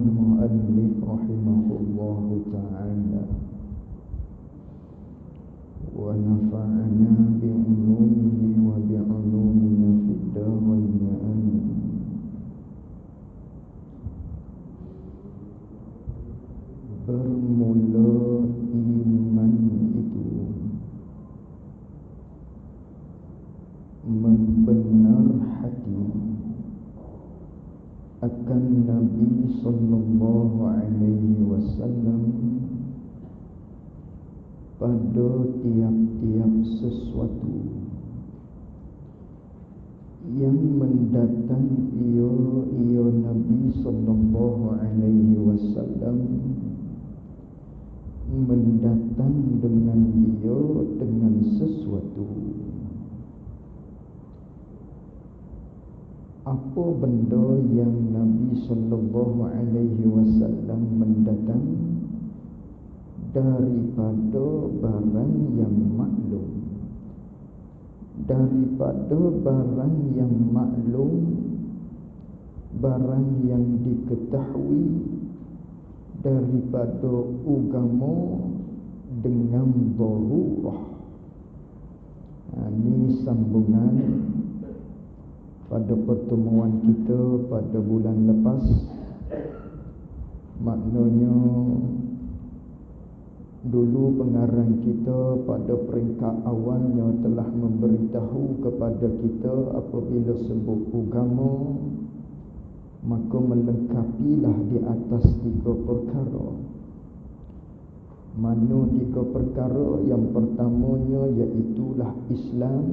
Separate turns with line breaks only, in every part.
المؤلف رحمه الله تعالى ونفعنا بعلومه وبعلومنا في الدارين آمين. Bermula iman itu membenar hati akan Nabi sallallahu alaihi wasallam pada tiap-tiap sesuatu yang mendatang ia Nabi sallallahu alaihi wasallam mendatang dengan dia dengan sesuatu. Apa benda yang Nabi sallallahu alaihi wasallam mendatang? Daripada barang yang maklum. Daripada barang yang maklum, barang yang diketahui, daripada agama dengan darurah. Ini sambungan pada pertemuan kita pada bulan lepas. Maknanya dulu pengarang kita pada peringkat awalnya telah memberitahu kepada kita apabila sebut agama, maka melengkapilah di atas 3 perkara. Mana 3 perkara? Yang pertamanya iaitulah Islam,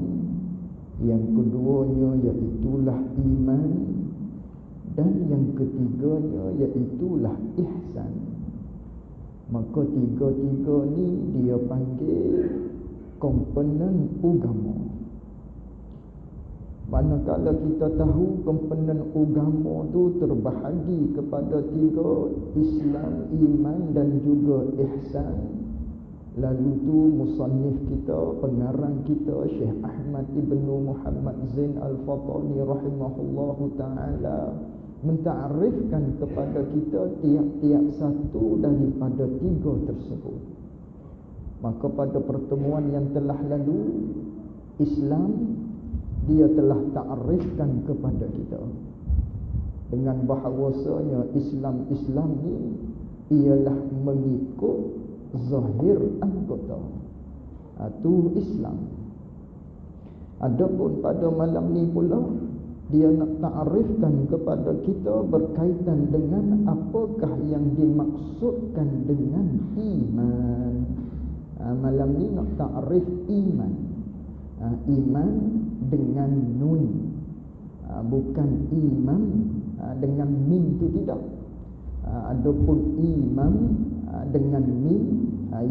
yang keduanya iaitulah iman, dan yang ketiganya iaitulah ihsan. Maka 3-3 ni dia panggil komponen agama. Manakala kita tahu komponen agama tu terbahagi kepada 3, Islam, iman dan juga ihsan. Lalu tu musannif kita, pengarang kita Syekh Ahmad Ibnu Muhammad Zain Al-Fatani rahimahullahu taala menta'arifkan kepada kita tiap-tiap satu daripada 3 tersebut. Maka pada pertemuan yang telah lalu, Islam dia telah ta'arifkan kepada kita dengan bahawasanya Islam ni ialah mengikut zahir anggota. Itu Islam. Adapun pada malam ni pula dia nak ta'arifkan kepada kita berkaitan dengan apakah yang dimaksudkan dengan iman. Malam ni nak ta'arif iman. Iman dengan nun, bukan iman dengan mim tu tidak. Adapun iman dengan mim,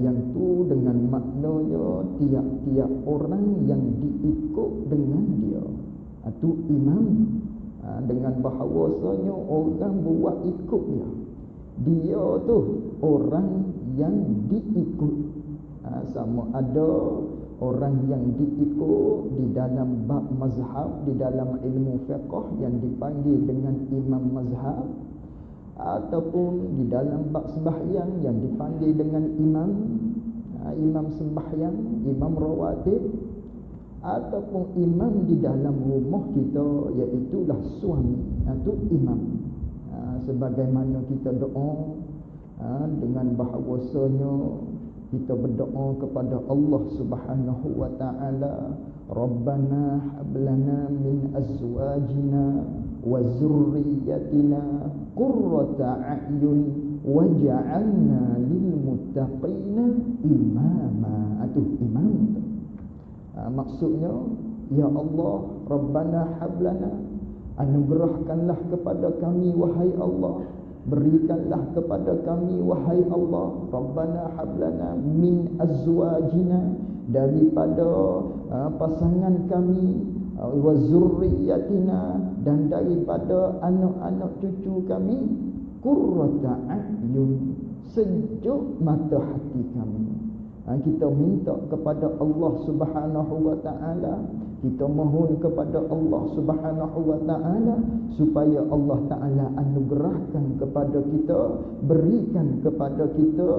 yang tu dengan maknanya tiap-tiap orang yang diikut dengan dia. Itu imam, dengan bahawasanya orang buat ikut dia. Dia tu orang yang diikut. Sama ada orang yang diikut di dalam bab mazhab, di dalam ilmu fiqh yang dipanggil dengan imam mazhab, ataupun di dalam bab sembahyang yang dipanggil dengan imam sembahyang, imam rawatib, ataupun imam di dalam rumah kita, iaitulah suami. Itu imam. Sebagaimana kita doa dengan bahawasanya kita berdoa kepada Allah Subhanahu wa taala, Rabbana hablana min azwajina wa zurriyyatina qurrata a'yun waj'alna lil muttaqina imama. Itu imam. Maksudnya, ya Allah, Rabbana hablana, anugerahkanlah kepada kami wahai Allah, berikanlah kepada kami wahai Allah, Rabbana hablana min azwajina, daripada pasangan kami, wa zurriyatina, dan daripada anak-anak cucu kami, qurrata a'yun, sejuk mata hati kami. Kita minta kepada Allah Subhanahu wa taala, kita mohon kepada Allah Subhanahu wa taala supaya Allah taala anugerahkan kepada kita, berikan kepada kita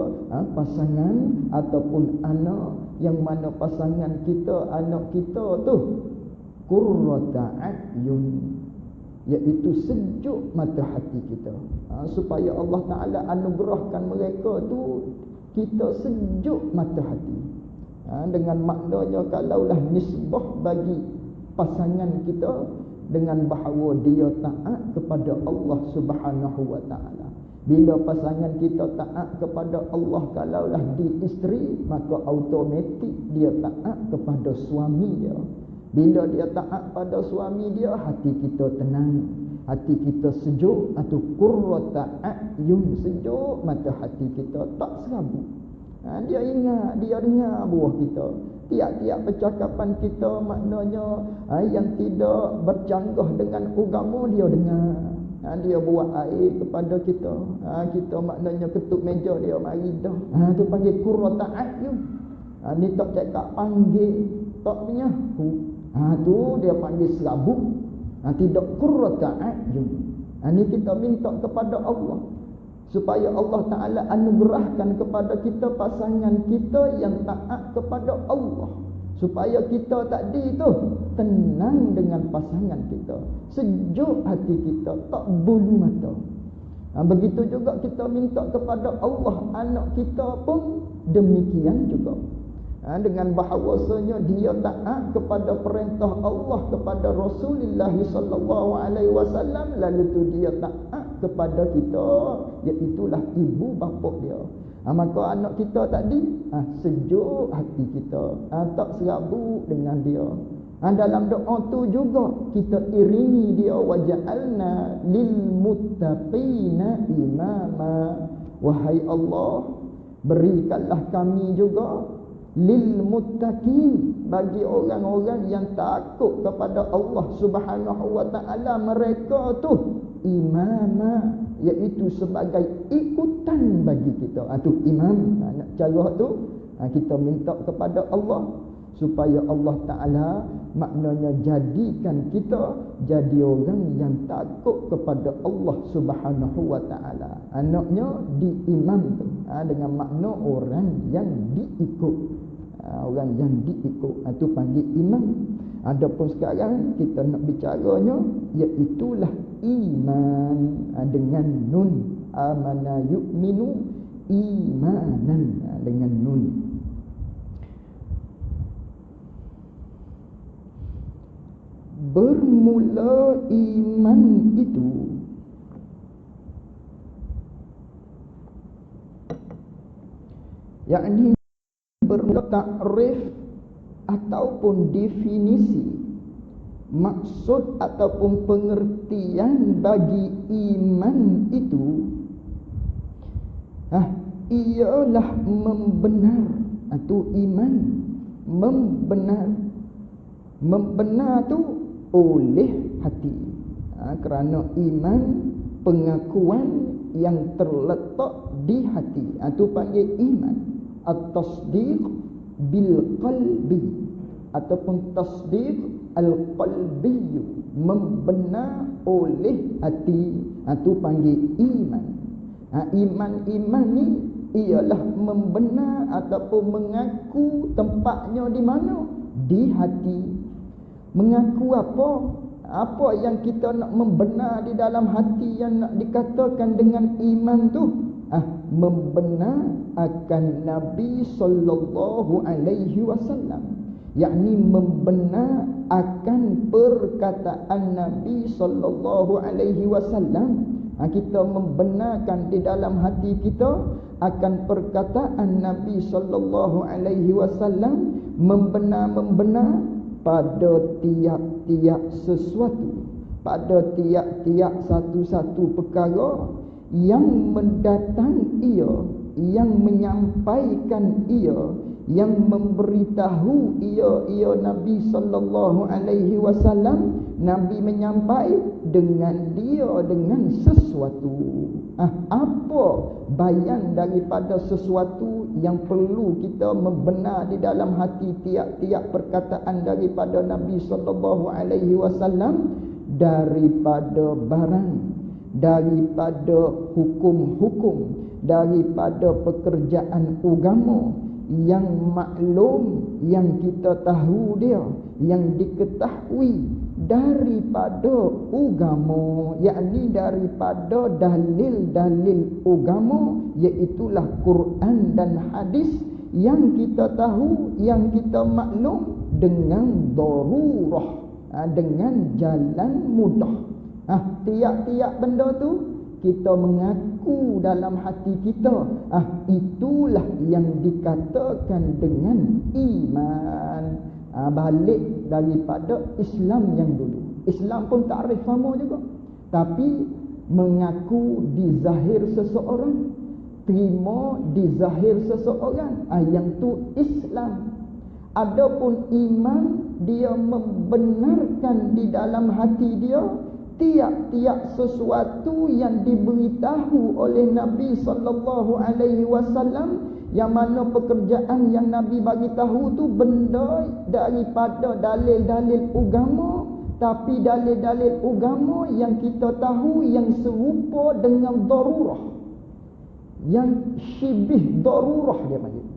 pasangan ataupun anak yang mana pasangan kita, anak kita tu qurrata a'yun, iaitu sejuk mata hati kita. Supaya Allah taala anugerahkan mereka tu kita sejuk mata hati. Dengan maknanya kalaulah nisbah bagi pasangan kita dengan bahawa dia taat kepada Allah Subhanahu wa taala. Bila pasangan kita taat kepada Allah, kalaulah di isteri, maka automatik dia taat kepada suami dia. Bila dia taat pada suami dia, hati kita tenang, hati kita sejuk, atau qurrata a'yun, sejuk mata hati kita, tak serabut. Dia ingat, dia dengar buah kita. Tiap-tiap percakapan kita maknanya yang tidak bercanggah dengan agama, dia dengar. Dia buat air kepada kita. Kita maknanya ketuk meja dia, mari dah. Tu panggil qurrata a'yun. Ni tak cakap panggil, tak punya. Tu dia panggil serabut. Tidak qurrata a'yun. Ni kita minta kepada Allah supaya Allah taala anugerahkan kepada kita pasangan kita yang taat kepada Allah, supaya kita tadi tu tenang dengan pasangan kita, sejuk hati kita, tak bulu mata. Begitu juga kita minta kepada Allah, anak kita pun demikian juga. Dengan bahawasanya dia taat kepada perintah Allah, kepada Rasulullah sallallahu alaihi wasallam, lalu tu dia taat kepada kita, iaitulah ibu bapa dia. Maka anak kita tadi sejuk hati kita, tak serabut dengan dia. Dalam doa tu juga kita iringi dia, waja'alna lil muttaqina imama. Wahai Allah, berikanlah kami juga lil muttaqin, bagi orang-orang yang takut kepada Allah Subhanahu wa taala, mereka tu imama, iaitu sebagai ikutan bagi kita. Tu imam. Nak cara tu kita minta kepada Allah supaya Allah taala maknanya jadikan kita jadi orang yang takut kepada Allah Subhanahu wa taala. Anaknya di imam tu dengan makna orang yang diikut. Orang yang diikut itu panggil imam. Adapun sekarang kita nak bicaranya, iaitulah iman dengan nun. Amana yu'minu imanan dengan nun. Bermula iman itu yakni bermula takrif ataupun definisi, maksud ataupun pengertian bagi iman itu ialah membenar. Itu iman, membenar tu oleh hati. Kerana iman pengakuan yang terletak di hati, itu panggil iman. At-tasdiq bil qalbi ataupun tasdiq al-qalbi, membenar oleh hati, itu panggil iman. Iman ni ialah membenar ataupun mengaku, tempatnya di mana? Di hati. Mengaku apa? Apa yang kita nak membenar di dalam hati yang nak dikatakan dengan iman tu? Membenar akan Nabi sallallahu alaihi wasallam, yakni membenar akan perkataan Nabi sallallahu alaihi wasallam. Kita membenarkan di dalam hati kita akan perkataan Nabi sallallahu alaihi wasallam, membenar pada tiap-tiap sesuatu, pada tiap-tiap satu-satu perkara yang mendatang ia, yang menyampaikan ia, yang memberitahu ia Nabi sallallahu alaihi wasallam. Nabi menyampaikan dengan dia dengan sesuatu. Apa bayan daripada sesuatu yang perlu kita membenar di dalam hati tiap-tiap perkataan daripada Nabi sallallahu alaihi wasallam, daripada barang, daripada hukum-hukum, daripada pekerjaan agama yang maklum, yang kita tahu dia, yang diketahui daripada agama, yakni daripada dalil-dalil agama, iaitulah Quran dan hadis, yang kita tahu, yang kita maklum dengan darurah, dengan jalan mudah. Tiap-tiap benda tu kita mengaku dalam hati kita, itulah yang dikatakan dengan iman. Balik daripada Islam yang dulu. Islam pun takrif sama juga, tapi mengaku di zahir seseorang, terima di zahir seseorang, yang tu Islam. Adapun iman, dia membenarkan di dalam hati dia tiap-tiap sesuatu yang diberitahu oleh Nabi sallallahu alaihi wasallam, yang mana pekerjaan yang Nabi bagi tahu tu benda daripada dalil-dalil agama, tapi dalil-dalil agama yang kita tahu yang serupa dengan darurah, yang syibih darurah dia panggil,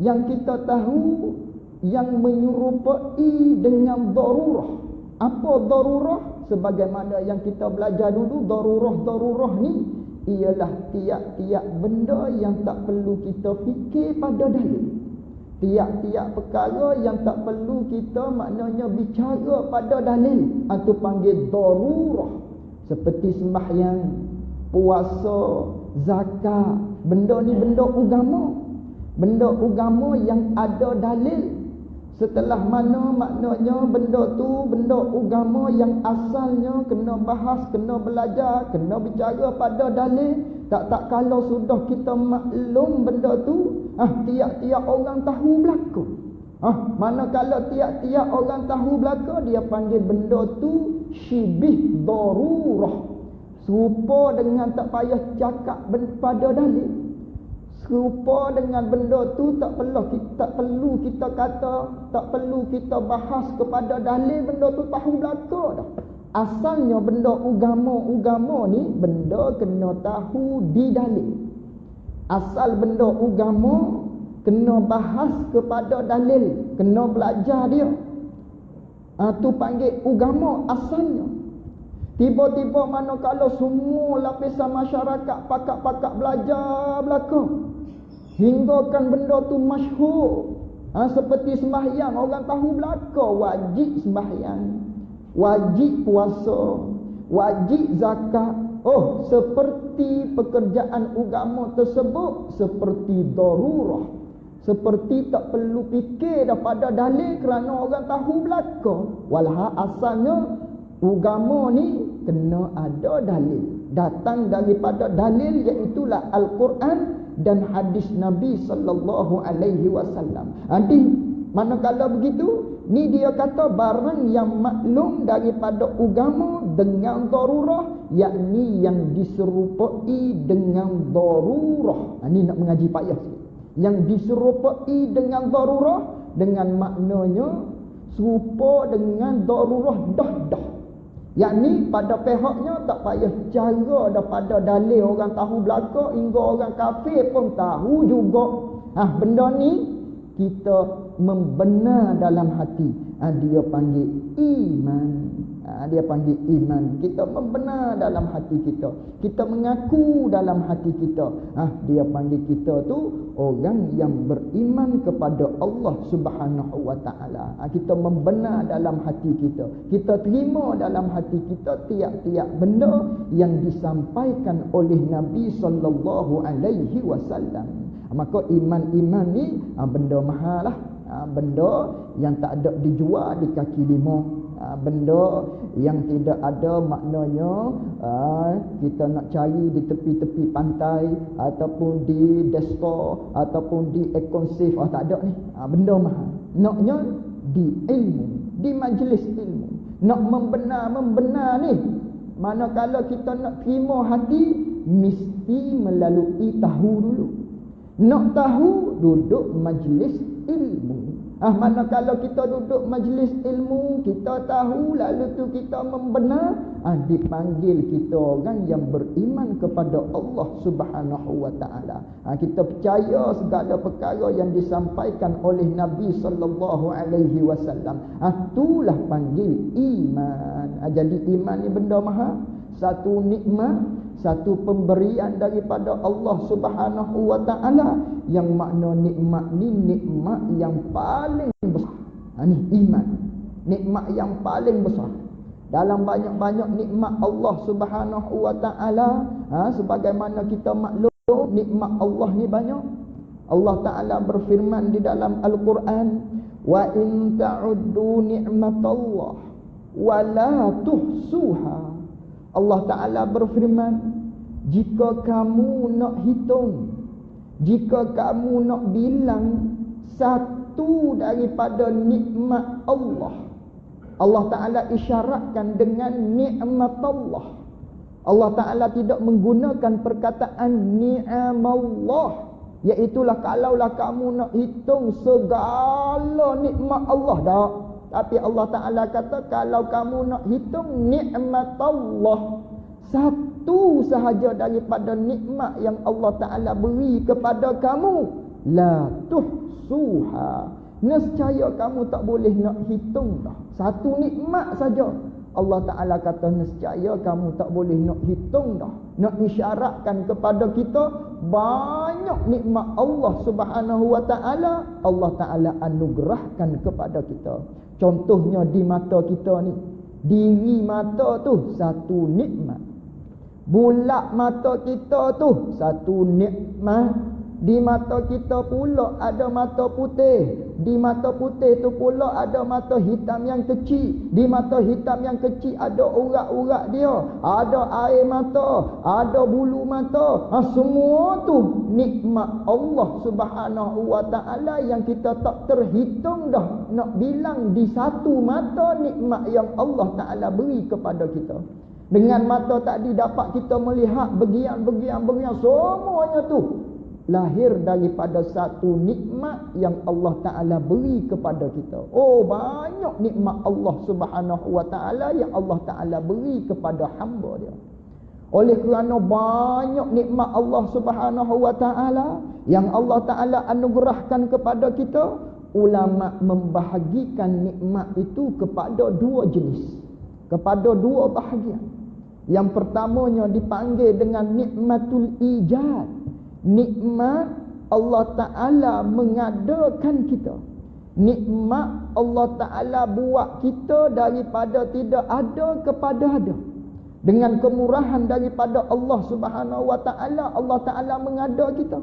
yang kita tahu yang menyerupai dengan darurah. Apa darurah? Sebagaimana yang kita belajar dulu, darurah ni ialah tiap-tiap benda yang tak perlu kita fikir pada dalil. Tiap-tiap perkara yang tak perlu kita maknanya bicara pada dalil, itu panggil darurah. Seperti sembahyang, puasa, zakat, benda ni benda agama. Benda agama yang ada dalil. Setelah mana maknanya benda tu benda agama yang asalnya kena bahas, kena belajar, kena bicara pada dalil. Tak kalau sudah kita maklum benda tu, tiap-tiap orang tahu belaka. Manakala tiap-tiap orang tahu belaka, dia panggil benda tu syibih darurah. Serupa dengan tak payah cakap pada dalil. Serupa dengan benda tu tak perlu kita kata, tak perlu kita bahas kepada dalil, benda tu tahu belaka dah. Asalnya benda agama ni benda kena tahu di dalil. Asal benda agama kena bahas kepada dalil, kena belajar dia. Tu panggil agama asalnya. Tiba-tiba manakala semua lapisan masyarakat pakak-pakak belajar belaka, hinggakan benda tu masyhur, seperti sembahyang, orang tahu belaka wajib sembahyang, wajib puasa, wajib zakat. Seperti pekerjaan agama tersebut seperti darurah, seperti tak perlu fikir daripada dalil kerana orang tahu belaka. Walha asalnya agama ni kena ada dalil, datang daripada dalil, iaitulah Al-Quran dan hadis Nabi sallallahu alaihi wasallam. Manakala begitu, ni dia kata barang yang maklum daripada agama dengan darurah, yakni yang diserupai dengan darurah. Ni nak mengaji payah sikit. Yang diserupai dengan darurah, dengan maknanya serupa dengan darurah dah. Yakni pada pihaknya tak payah cara daripada dalil, orang tahu belaka, hingga orang kafir pun tahu juga. Benda ni kita membenar dalam hati. Dia panggil iman. Dia panggil iman. Kita membenar dalam hati kita. Kita mengaku dalam hati kita. Dia panggil kita tu orang yang beriman kepada Allah Subhanahu wa taala. Kita membenar dalam hati kita. Kita terima dalam hati kita tiap-tiap benda yang disampaikan oleh Nabi sallallahu alaihi wasallam. Maka iman ni benda mahal lah. Benda yang tak ada dijual di kaki lima. Benda yang tidak ada maknanya kita nak cari di tepi-tepi pantai ataupun di desko ataupun di ekonsif, tak ada ni. Benda mahal. Naknya di ilmu, di majlis ilmu. Nak membenar ni, manakala kita nak terima hati, mesti melalui tahu dulu. Nak tahu, duduk majlis ilmu. Manakala kita duduk majlis ilmu, kita tahu, lalu tu kita membenar, dipanggil kita orang yang beriman kepada Allah Subhanahu wa taala. Kita percaya segala perkara yang disampaikan oleh Nabi sallallahu alaihi wasallam. Itulah panggil iman. Jadi iman ni benda mahal, satu nikmat, satu pemberian daripada Allah Subhanahu wa taala, yang makna nikmat ni nikmat yang paling besar. Ni iman, nikmat yang paling besar. Dalam banyak-banyak nikmat Allah Subhanahu wa taala, sebagaimana kita maklum, nikmat Allah ni banyak. Allah taala berfirman di dalam Al-Quran, wa in ta'uddu ni'matallah wa la tuhsuha. Allah taala berfirman, jika kamu nak hitung, jika kamu nak bilang satu daripada nikmat Allah, Allah taala isyaratkan dengan nikmat Allah. Allah taala tidak menggunakan perkataan ni'amallah, iaitulah kalaulah kamu nak hitung segala nikmat Allah, tak. Tapi Allah taala kata kalau kamu nak hitung nikmat Allah, satu sahaja daripada nikmat yang Allah taala beri kepada kamu, la tuhsuha, nescaya kamu tak boleh nak hitung dah. Satu nikmat saja Allah taala kata nescaya kamu tak boleh nak hitung dah. Nak isyaratkan kepada kita banyak nikmat Allah Subhanahu wa taala, Allah taala anugerahkan kepada kita. Contohnya di mata kita ni, diri mata tu satu nikmat, bulat mata kita tu satu nikmat. Di mata kita pula ada mata putih, di mata putih tu pula ada mata hitam yang kecil, di mata hitam yang kecil ada urat-urat dia, ada air mata, ada bulu mata. Semua tu nikmat Allah Subhanahu wa taala yang kita tak terhitung dah nak bilang di satu mata nikmat yang Allah taala beri kepada kita. Dengan mata tadi dapat kita melihat bagian-bagian semuanya tu lahir daripada satu nikmat yang Allah taala beri kepada kita. Banyak nikmat Allah Subhanahu wa taala yang Allah taala beri kepada hamba dia. Oleh kerana banyak nikmat Allah Subhanahu wa taala yang Allah taala anugerahkan kepada kita, ulama membahagikan nikmat itu kepada dua jenis, kepada dua bahagian. Yang pertamanya dipanggil dengan nikmatul ijad. Nikmat Allah taala mengadakan kita. Nikmat Allah taala buat kita daripada tidak ada kepada ada. Dengan kemurahan daripada Allah Subhanahu wa taala, Allah taala mengada kita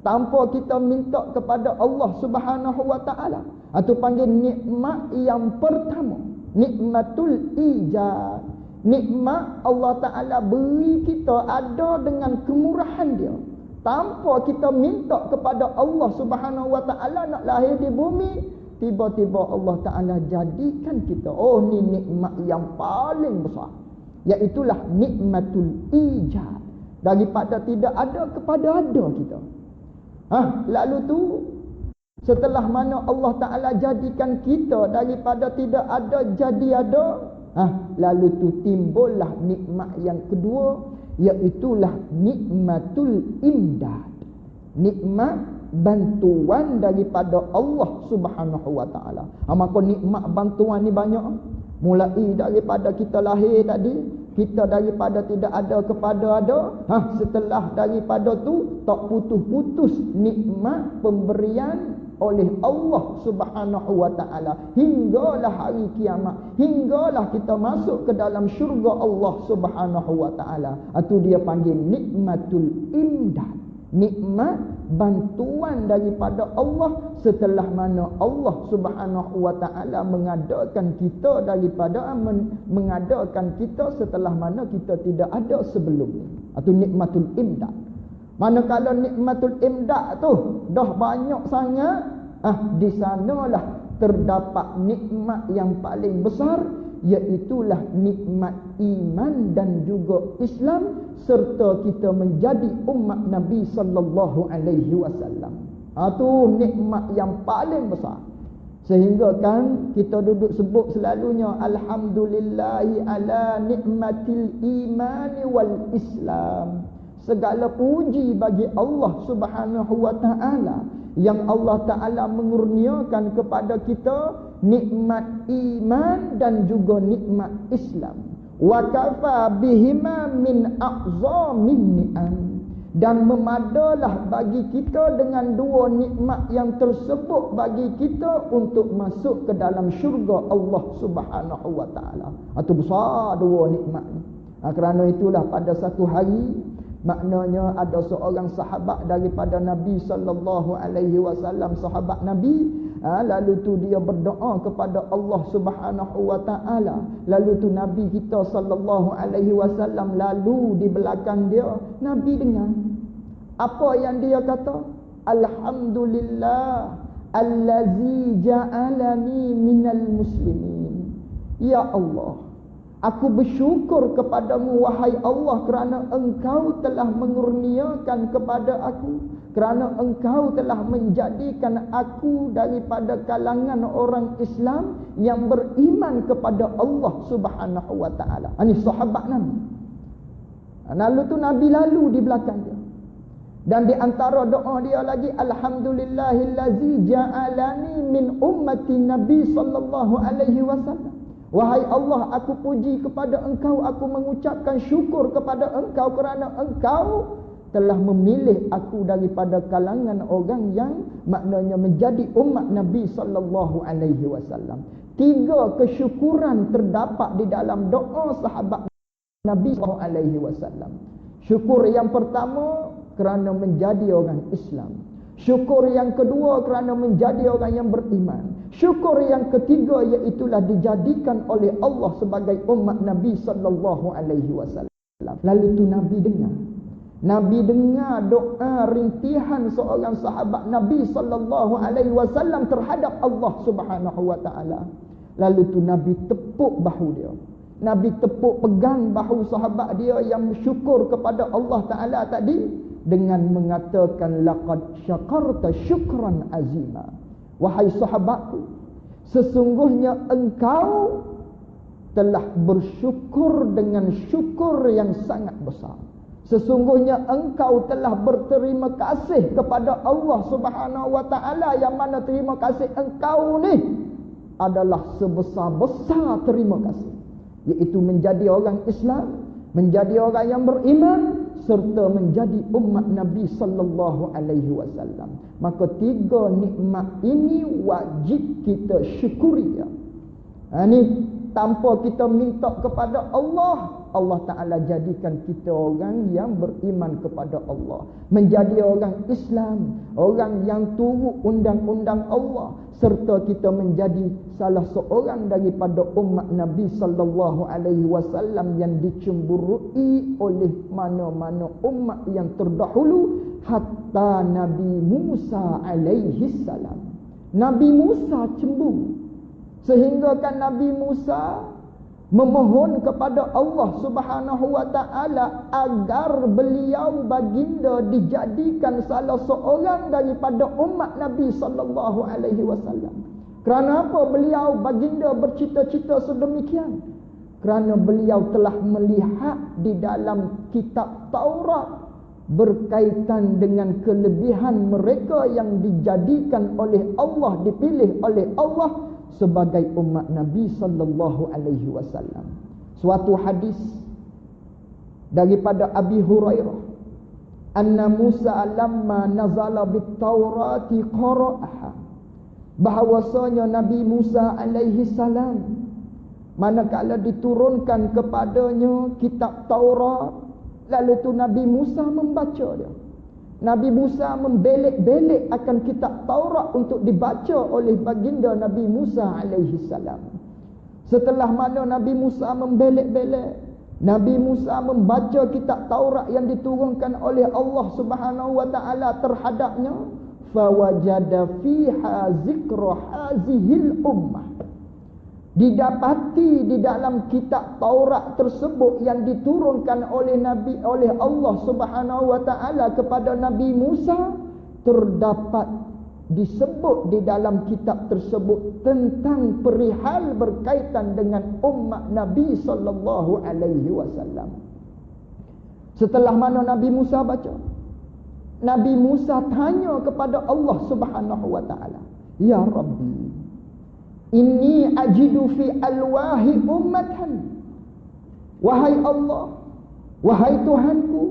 tanpa kita minta kepada Allah Subhanahu wa taala. Itu panggil nikmat yang pertama, nikmatul ijad. Nikmat Allah taala beri kita ada dengan kemurahan dia, tanpa kita minta kepada Allah Subhanahu wa taala nak lahir di bumi, tiba-tiba Allah taala jadikan kita. Ni nikmat yang paling besar, iaitulah nikmatul ijad. Daripada tidak ada kepada ada kita. Lalu tu setelah mana Allah taala jadikan kita daripada tidak ada jadi ada, lalu tu timbullah nikmat yang kedua, iaitulah nikmatul imdad. Nikmat bantuan daripada Allah Subhanahu wa taala. Maka nikmat bantuan ni banyak. Mulai daripada kita lahir tadi, kita daripada tidak ada kepada ada. Setelah daripada tu tak putus-putus nikmat pemberian oleh Allah Subhanahu wa taala hinggalah hari kiamat, hinggalah kita masuk ke dalam syurga Allah Subhanahu wa taala. Itu dia panggil nikmatul imdad, nikmat bantuan daripada Allah setelah mana Allah Subhanahu wa taala mengadakan kita daripada mengadakan kita setelah mana kita tidak ada sebelumnya. Itu nikmatul imdad. Manakala nikmatul imdad tu dah banyak sangat, di sanalah terdapat nikmat yang paling besar, iaitulah nikmat iman dan juga Islam serta kita menjadi umat Nabi sallallahu alaihi wasallam. Itu nikmat yang paling besar. Sehingga kan kita duduk sebut selalunya alhamdulillahi ala nikmatil imani wal Islam. Segala puji bagi Allah Subhanahu wa taala yang Allah taala mengurniakan kepada kita nikmat iman dan juga nikmat Islam. Wa kafa bihima min a'zamin ni'am, dan memadalah bagi kita dengan dua nikmat yang tersebut bagi kita untuk masuk ke dalam syurga Allah Subhanahu wa taala. Itu besar dua nikmat ni. Kerana itulah pada satu hari, maknanya ada seorang sahabat daripada Nabi sallallahu alaihi wasallam, sahabat Nabi, lalu tu dia berdoa kepada Allah Subhanahu wa taala. Lalu tu Nabi kita sallallahu alaihi wasallam lalu di belakang dia, Nabi dengar apa yang dia kata, alhamdulillah allazi ja'alani minal muslimin. Ya Allah, aku bersyukur kepadamu wahai Allah kerana engkau telah mengurniakan kepada aku, kerana engkau telah menjadikan aku daripada kalangan orang Islam yang beriman kepada Allah Subhanahu wa taala. Ini sahabat Nabi. Lalu tu Nabi lalu di belakang dia. Dan di antara doa dia lagi, alhamdulillahillazi ja'alani min ummati Nabi sallallahu alaihi wasallam. Wahai Allah, aku puji kepada engkau, aku mengucapkan syukur kepada engkau kerana engkau telah memilih aku daripada kalangan orang yang maknanya menjadi umat Nabi sallallahu alaihi wasallam. Tiga kesyukuran terdapat di dalam doa sahabat Nabi sallallahu alaihi wasallam. Syukur yang pertama kerana menjadi orang Islam. Syukur yang kedua kerana menjadi orang yang beriman. Syukur yang ketiga iaitulah dijadikan oleh Allah sebagai umat Nabi sallallahu alaihi wasallam. Lalu tu Nabi dengar doa rintihan seorang sahabat Nabi sallallahu alaihi wasallam terhadap Allah Subhanahu wa taala. Lalu tu Nabi tepuk bahu dia. Nabi tepuk pegang bahu sahabat dia yang syukur kepada Allah taala tadi dengan mengatakan laqad syakarta syukran azima. Wahai sahabatku, sesungguhnya engkau telah bersyukur dengan syukur yang sangat besar. Sesungguhnya engkau telah berterima kasih kepada Allah Subhanahu wa taala, yang mana terima kasih engkau ni adalah sebesar-besar terima kasih, iaitu menjadi orang Islam, menjadi orang yang beriman serta menjadi umat Nabi sallallahu alaihi wasallam. Maka tiga nikmat ini wajib kita syukuri ya. Ini tanpa kita minta kepada Allah, Allah Ta'ala jadikan kita orang yang beriman kepada Allah, menjadi orang Islam, orang yang turut undang-undang Allah, serta kita menjadi salah seorang daripada umat Nabi sallallahu alaihi wasallam yang dicemburui oleh mana-mana umat yang terdahulu, hatta Nabi Musa alaihi salam. Nabi Musa cemburu sehingga kan Nabi Musa memohon kepada Allah Subhanahu wa taala agar beliau baginda dijadikan salah seorang daripada umat Nabi sallallahu alaihi wasallam. Kerana apa beliau baginda bercita-cita sedemikian? Kerana beliau telah melihat di dalam kitab Taurat berkaitan dengan kelebihan mereka yang dijadikan oleh Allah, dipilih oleh Allah sebagai umat Nabi sallallahu alaihi wasallam. Suatu hadis daripada Abi Hurairah, anna Musa lamma nazala bit-Taurati qara'aha, bahawasanya Nabi Musa alaihi salam manakala diturunkan kepadanya kitab Taurat, lalu tu Nabi Musa membaca dia. Nabi Musa membelek-belek akan kitab Taurat untuk dibaca oleh baginda Nabi Musa alaihi salam. Setelah mana Nabi Musa membelek-belek, Nabi Musa membaca kitab Taurat yang diturunkan oleh Allah Subhanahu wa taala terhadapnya, fawajada fiha zikra hazihil ummah. didapati di dalam kitab Taurat tersebut yang diturunkan oleh Allah Subhanahu wa taala kepada Nabi Musa, terdapat disebut di dalam kitab tersebut tentang perihal berkaitan dengan umat Nabi sallallahu alaihi wasallam. Setelah mana Nabi Musa baca, Nabi Musa tanya kepada Allah Subhanahu wa taala, "Ya Rabbi, inni ajidu fi alwahi ummatan." Wahai Allah, wahai Tuhanku,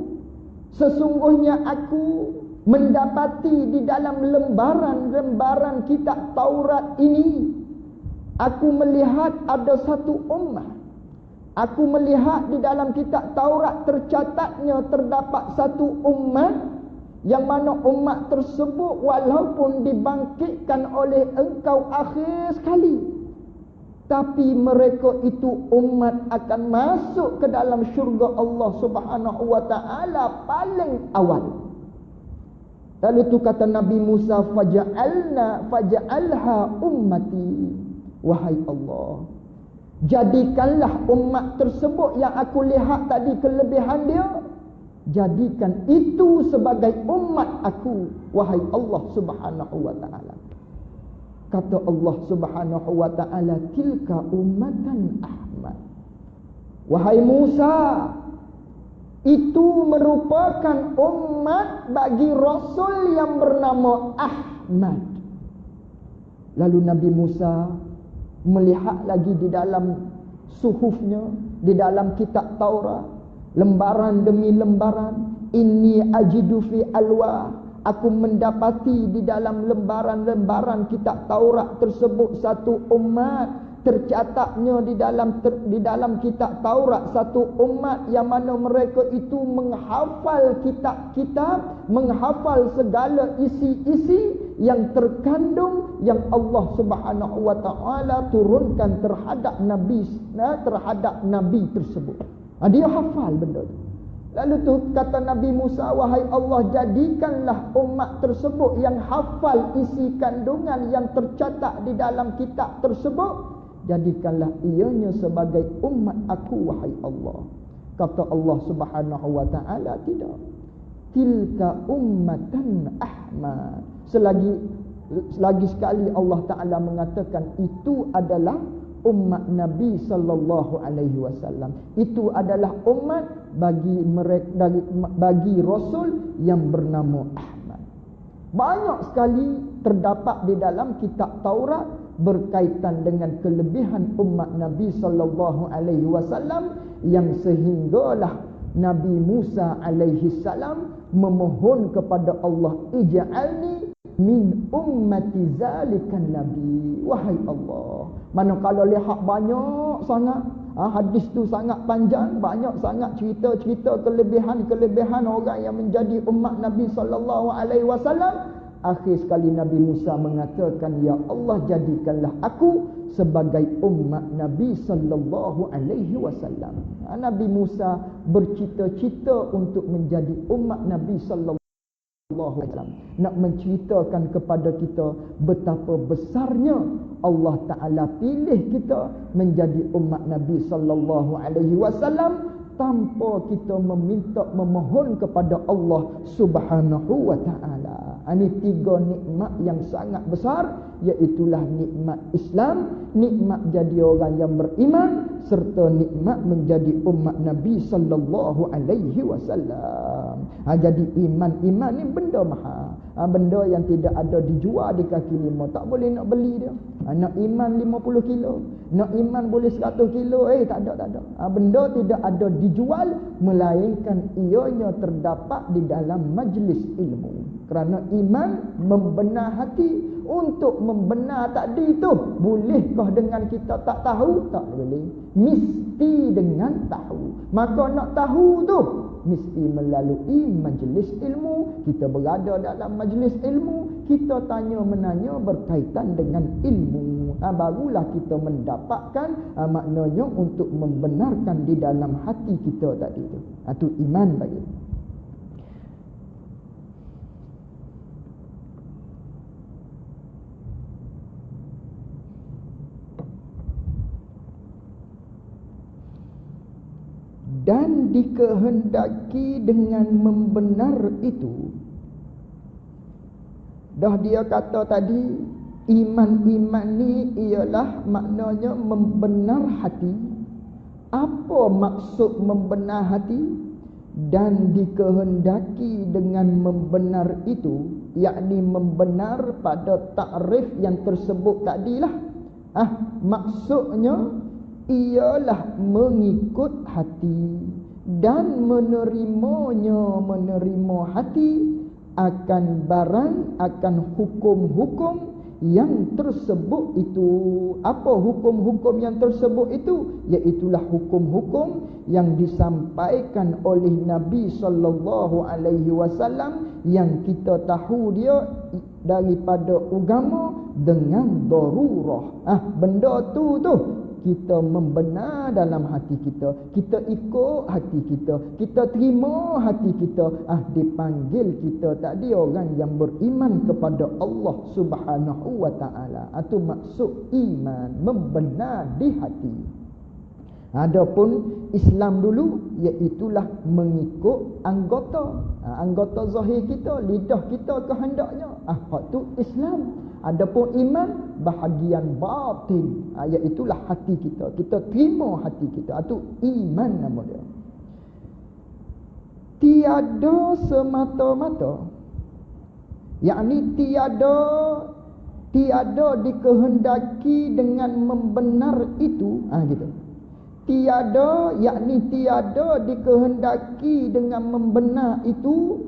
sesungguhnya aku mendapati di dalam lembaran-lembaran kitab Taurat ini, aku melihat ada satu ummah. Aku melihat di dalam kitab Taurat tercatatnya terdapat satu umat, yang mana umat tersebut walaupun dibangkitkan oleh Engkau akhir sekali, tapi mereka itu umat akan masuk ke dalam syurga Allah Subhanahu wa taala paling awal. Lalu itu kata Nabi Musa, faja'alha ummati. Wahai Allah, jadikanlah umat tersebut yang aku lihat tadi kelebihan dia, jadikan itu sebagai umat aku, wahai Allah Subhanahu wa taala. Kata Allah Subhanahu wa taala, tilka ummatan Ahmad. Wahai Musa, itu merupakan umat bagi Rasul yang bernama Ahmad. Lalu Nabi Musa melihat lagi di dalam suhufnya, di dalam kitab Taurat, lembaran demi lembaran. Inni ajidu fi alwa, aku mendapati di dalam lembaran-lembaran kitab Taurat tersebut satu umat. Tercatatnya di dalam kitab Taurat satu umat yang mana mereka itu menghafal kitab-kitab, menghafal segala isi-isi yang terkandung yang Allah Subhanahu wa taala turunkan terhadap nabi tersebut. Dia hafal benda tu. Lalu tu kata Nabi Musa, wahai Allah, jadikanlah umat tersebut yang hafal isi kandungan yang tercatat di dalam kitab tersebut, jadikanlah ianya sebagai umat aku, wahai Allah. Kata Allah Subhanahu wa taala, tidak. Tilka ummatan Ahmad. Selagi sekali Allah Taala mengatakan itu adalah umat Nabi sallallahu alaihi wasallam. Itu adalah umat bagi Rasul yang bernama Ahmad. Banyak sekali terdapat di dalam kitab Taurat berkaitan dengan kelebihan umat Nabi sallallahu alaihi wasallam, yang sehinggalah Nabi Musa alaihi salam memohon kepada Allah, ij'alni min ummati zalikan nabi. Wahai Allah, manakala lihat banyak sangat hadis tu sangat panjang, banyak sangat cerita-cerita kelebihan-kelebihan orang yang menjadi umat Nabi sallallahu alaihi wasallam, akhir sekali Nabi Musa mengatakan, ya Allah, jadikanlah aku sebagai umat Nabi sallallahu alaihi wasallam. Nabi Musa bercita-cita untuk menjadi umat Nabi sallallahu alaihi wasallam, nak menceritakan kepada kita betapa besarnya Allah Taala pilih kita menjadi umat Nabi sallallahu alaihi wasallam tanpa kita memohon kepada Allah Subhanahu wa taala. Ini tiga nikmat yang sangat besar, iaitulah nikmat Islam, nikmat jadi orang yang beriman, serta nikmat menjadi umat Nabi sallallahu alaihi wasallam. Jadi iman ni benda mahal. Benda yang tidak ada dijual di kaki lima, tak boleh nak beli dia. Nak iman 50 kilo, nak iman boleh 100 kilo, tak ada. Benda tidak ada dijual, melainkan ianya terdapat di dalam majlis ilmu. Kerana iman membenar hati. Untuk membenar tadi tu, bolehkah dengan kita tak tahu? Tak boleh. Mesti dengan tahu. Maka nak tahu tu mesti melalui majlis ilmu. Kita berada dalam majlis ilmu, kita tanya menanya berkaitan dengan ilmu. Barulah kita mendapatkan maknanya untuk membenarkan di dalam hati kita tadi tu. Itu iman bagi. dan dikehendaki dengan membenar itu. Dah dia kata tadi, iman-iman ni ialah maknanya membenar hati. Apa maksud membenar hati? Dan dikehendaki dengan membenar itu, yakni membenar pada takrif yang tersebut tadilah. Maksudnya ialah mengikut hati dan menerima hati akan barang, akan hukum-hukum yang tersebut itu. Apa hukum-hukum yang tersebut itu? Iaitulah hukum-hukum yang disampaikan oleh Nabi sallallahu alaihi wasallam yang kita tahu dia daripada agama dengan darurah. Benda tu kita membenar dalam hati kita, kita ikut hati kita, kita terima hati kita. Dipanggil kita tadi orang yang beriman kepada Allah Subhanahu wa taala. Itu maksud iman, membenar di hati. Adapun Islam dulu, iaitulah mengikut anggota, anggota zahir kita, lidah kita kehendaknya. Itu Islam. Adapun iman, bahagian batin, iaitulah hati kita. Kita terima hati kita. Itu iman nama dia. Tiada semata-mata, yakni tiada dikehendaki dengan membenar itu. Gitu. Tiada, yakni tiada dikehendaki dengan membenar itu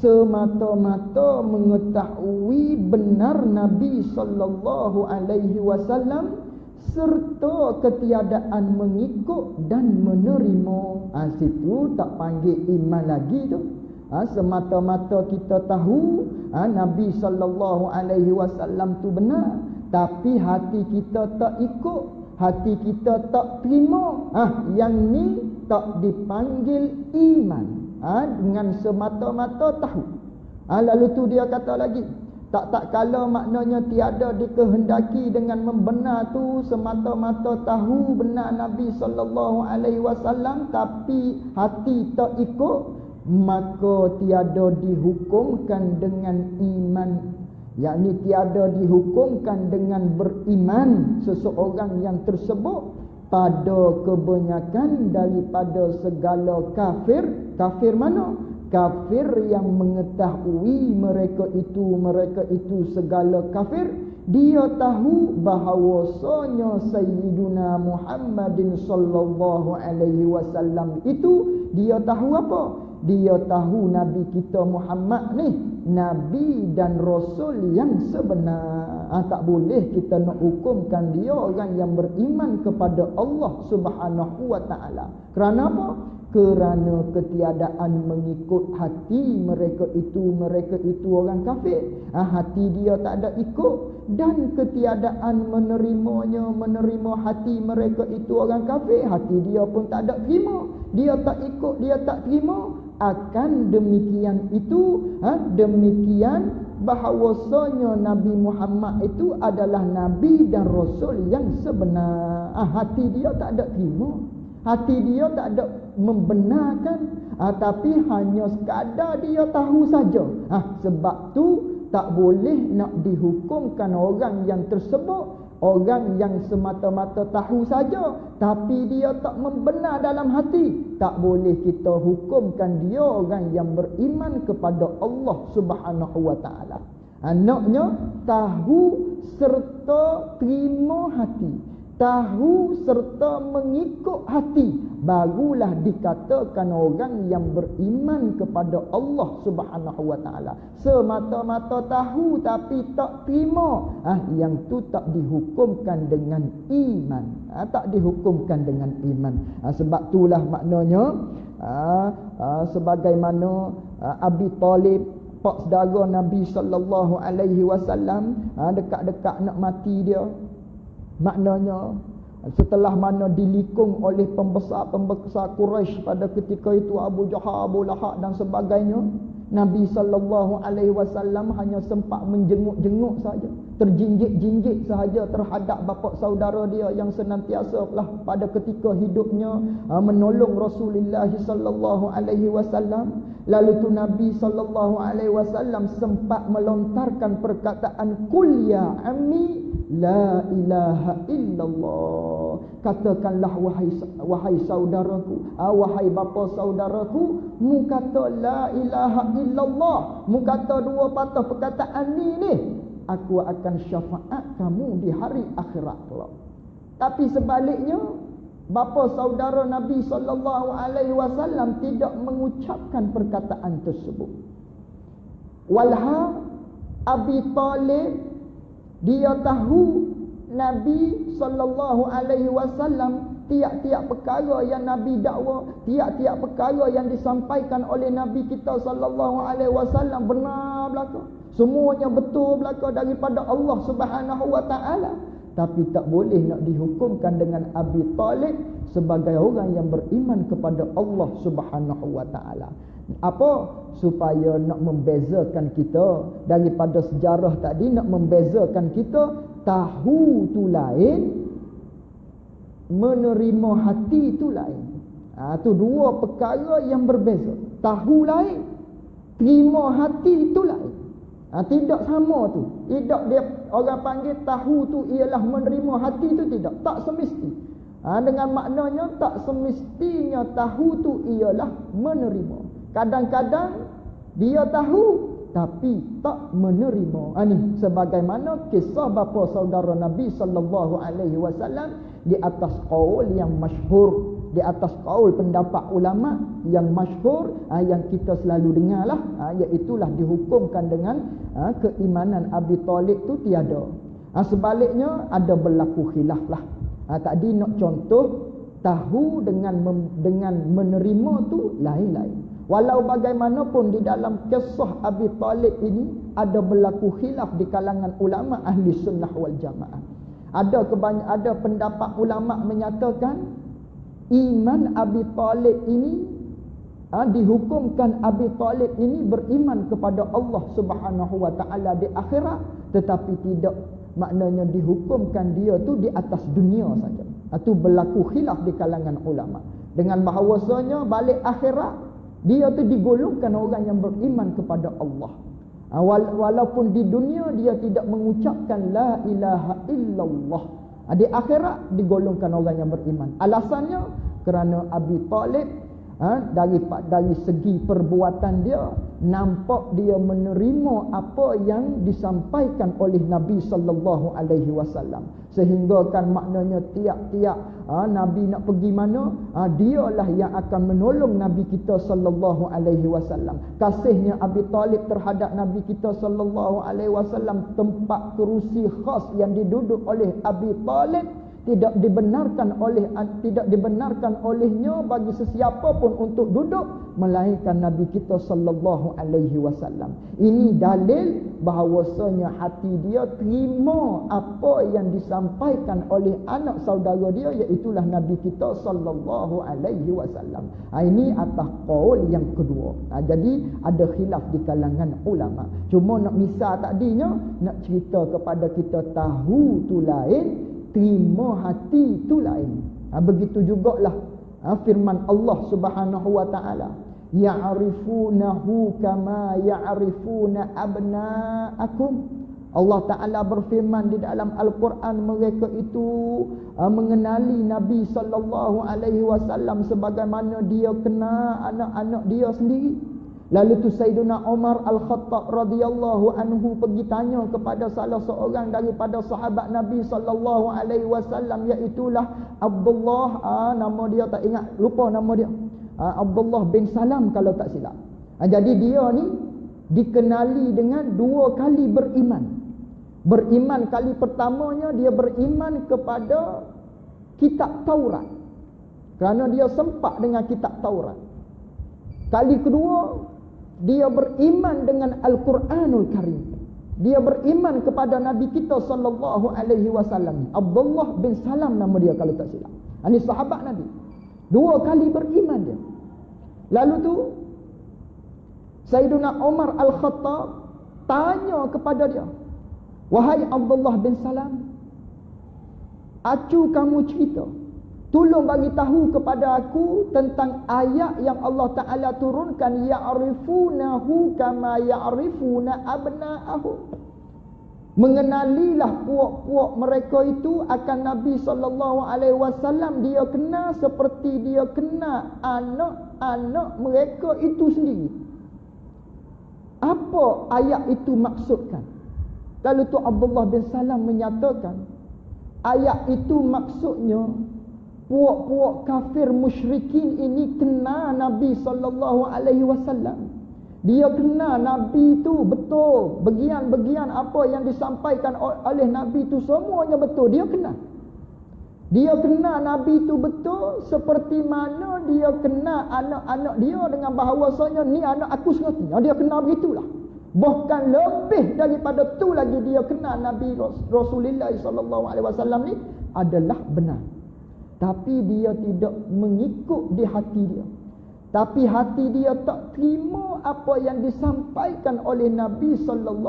semata-mata mengetahui benar Nabi sallallahu alaihi wasallam serta ketiadaan mengikut dan menerima. Situ tak panggil iman lagi tu. Semata-mata kita tahu Nabi sallallahu alaihi wasallam tu benar, tapi hati kita tak ikut, hati kita tak terima. Yang ni tak dipanggil iman. Dengan semata-mata tahu. Lalu tu dia kata lagi, tak kala maknanya tiada dikehendaki dengan membenar tu semata-mata tahu benar Nabi sallallahu alaihi wasallam tapi hati tak ikut, maka tiada dihukumkan dengan iman, yakni tiada dihukumkan dengan beriman seseorang yang tersebut pada kebanyakan daripada segala kafir. Kafir mana? Kafir yang mengetahui mereka itu segala kafir. Dia tahu bahawasanya Sayyiduna Muhammadin sallallahu alaihi wasallam itu, dia tahu apa? Dia tahu Nabi kita Muhammad ni Nabi dan Rasul yang sebenar. Tak boleh kita nak hukumkan dia orang yang beriman kepada Allah Subhanahu wa ta'ala. Kerana apa? Kerana ketiadaan mengikut hati mereka itu orang kafir. Hati dia tak ada ikut, dan ketiadaan menerima hati mereka itu orang kafir, hati dia pun tak ada terima. Dia tak ikut, dia tak terima. Akan demikian itu, demikian bahawasanya Nabi Muhammad itu adalah Nabi dan Rasul yang sebenar. Hati dia tak ada terima, hati dia tak ada membenarkan, tapi hanya sekadar dia tahu saja. Sebab tu tak boleh nak dihukumkan orang yang tersebut, orang yang semata-mata tahu saja tapi dia tak membenar dalam hati. Tak boleh kita hukumkan dia orang yang beriman kepada Allah Subhanahu wa ta'ala. Anaknya tahu serta terima hati, tahu serta mengikut hati, barulah dikatakan orang yang beriman kepada Allah Subhanahu wa ta'ala. Semata-mata tahu tapi tak terima, yang tu tak dihukumkan dengan iman. Tak dihukumkan dengan iman. Sebab itulah maknanya sebagaimana Abi Talib, pak saudara Nabi sallallahu alaihi wasallam, dekat-dekat nak mati dia, maknanya setelah mana dilikung oleh pembesar-pembesar Quraisy pada ketika itu, Abu Jahal, Abu Lahab dan sebagainya, Nabi SAW hanya sempat menjenguk-jenguk saja, terjinjit-jinjit sahaja terhadap bapa saudara dia yang senantiasa lah pada ketika hidupnya menolong Rasulullah SAW. Lalu tu Nabi SAW sempat melontarkan perkataan qul ya ammi la ilaha illallah. Katakanlah wahai saudaraku, wahai bapa saudaraku, mu kata la ilaha illallah, mu kata dua patah perkataan ni, aku akan syafaat kamu di hari akhirat kelak. Tapi sebaliknya, bapa saudara Nabi SAW tidak mengucapkan perkataan tersebut. Walha Abi Talib, dia tahu Nabi SAW tiap-tiap perkara yang Nabi dakwa, tiap-tiap perkara yang disampaikan oleh Nabi kita SAW benar belaka. Semuanya betul belaka daripada Allah Subhanahu wa taala. Tapi tak boleh nak dihukumkan dengan Abi Talib sebagai orang yang beriman kepada Allah Subhanahu wa taala. Apa? Supaya nak membezakan kita daripada sejarah tadi, nak membezakan kita, tahu tu lain, menerima hati tu lain. Tu dua perkara yang berbeza. Tahu lain, terima hati tu lain. Tidak sama tu. Tidak dia orang panggil tahu tu ialah menerima, hati tu tidak. Tak semesti. Dengan maknanya tak semestinya tahu tu ialah menerima. Kadang-kadang dia tahu tapi tak menerima. Ini sebagaimana kisah bapa saudara Nabi SAW di atas qaul yang masyhur, di atas qaul pendapat ulama yang masyhur, yang kita selalu dengarlah, iaitulah dihukumkan dengan keimanan Abi Talib tu tiada. Sebaliknya ada berlaku khilaf lah. Tadi nak contoh, tahu dengan menerima tu lain-lain. Walau bagaimanapun di dalam kisah Abi Talib ini ada berlaku khilaf di kalangan ulama ahli sunnah wal jamaah. Ada pendapat ulama menyatakan iman Abi Talib ini, dihukumkan Abi Talib ini beriman kepada Allah Subhanahu wa taala di akhirat, tetapi tidak maknanya dihukumkan dia tu di atas dunia saja. Itu berlaku khilaf di kalangan ulama. Dengan bahawasanya balik akhirat dia tu digolongkan orang yang beriman kepada Allah. Walaupun di dunia dia tidak mengucapkan la ilaha illallah, di akhirat digolongkan orang yang beriman. Alasannya kerana Abi Talib dari segi perbuatan dia nampak dia menerima apa yang disampaikan oleh Nabi sallallahu alaihi wasallam, sehingga kan maknanya tiap-tiap Nabi nak pergi mana, dialah yang akan menolong Nabi kita sallallahu alaihi wasallam. Kasihnya Abi Talib terhadap Nabi kita sallallahu alaihi wasallam, tempat kerusi khas yang diduduk oleh Abi Talib tidak dibenarkan olehnya bagi sesiapa pun untuk duduk melainkan Nabi kita sallallahu alaihi wasallam. Ini dalil bahawasanya hati dia terima apa yang disampaikan oleh anak saudara dia, iaitulah Nabi kita sallallahu alaihi wasallam. Ini atas qaul yang kedua. Jadi ada khilaf di kalangan ulama. Cuma nak misal tadinya, nak cerita kepada kita tahu tu lain, terima hati itu lain. Begitu jugalah firman Allah Subhanahu wa taala, ya'rifunahu kama ya'rifuna abna'akum. Allah Taala berfirman di dalam Al-Quran, mereka itu mengenali Nabi sallallahu alaihi wasallam sebagaimana dia kenal anak-anak dia sendiri. Lalu tu Sayyidina Umar Al-Khattab radhiyallahu anhu pergi tanya kepada salah seorang daripada sahabat Nabi sallallahu alaihi wasallam, iaitulah Abdullah, nama dia tak ingat, lupa nama dia. Abdullah bin Salam kalau tak silap. Jadi dia ni dikenali dengan dua kali beriman. Beriman kali pertamanya dia beriman kepada kitab Taurat, kerana dia sempat dengan kitab Taurat. Kali kedua dia beriman dengan Al-Quranul Karim. Dia beriman kepada Nabi kita sallallahu alaihi wasallam. Abdullah bin Salam nama dia kalau tak silap. Ini sahabat Nabi. Dua kali beriman dia. Lalu tu Sayyiduna Umar Al-Khattab tanya kepada dia, wahai Abdullah bin Salam, acu kamu cerita, tolong bagi tahu kepada aku tentang ayat yang Allah Ta'ala turunkan, ya'rifunahu kama ya'rifuna abna'ahu. Mengenalilah puak-puak mereka itu akan Nabi SAW. Dia kenal seperti dia kenal anak-anak mereka itu sendiri. Apa ayat itu maksudkan? Lalu tu Abdullah bin Salam menyatakan, ayat itu maksudnya puak-puak kafir musyrikin ini kenal Nabi SAW. Dia kenal Nabi itu betul. Bagian-bagian apa yang disampaikan oleh Nabi itu semuanya betul. Dia kenal. Dia kenal Nabi itu betul seperti mana dia kenal anak-anak dia dengan bahawasanya ni anak aku sendiri. Dia kenal begitulah. Bahkan lebih daripada tu lagi dia kenal Nabi Rasulullah SAW ni adalah benar. Tapi dia tidak mengikut di hati dia. Tapi hati dia tak terima apa yang disampaikan oleh Nabi SAW.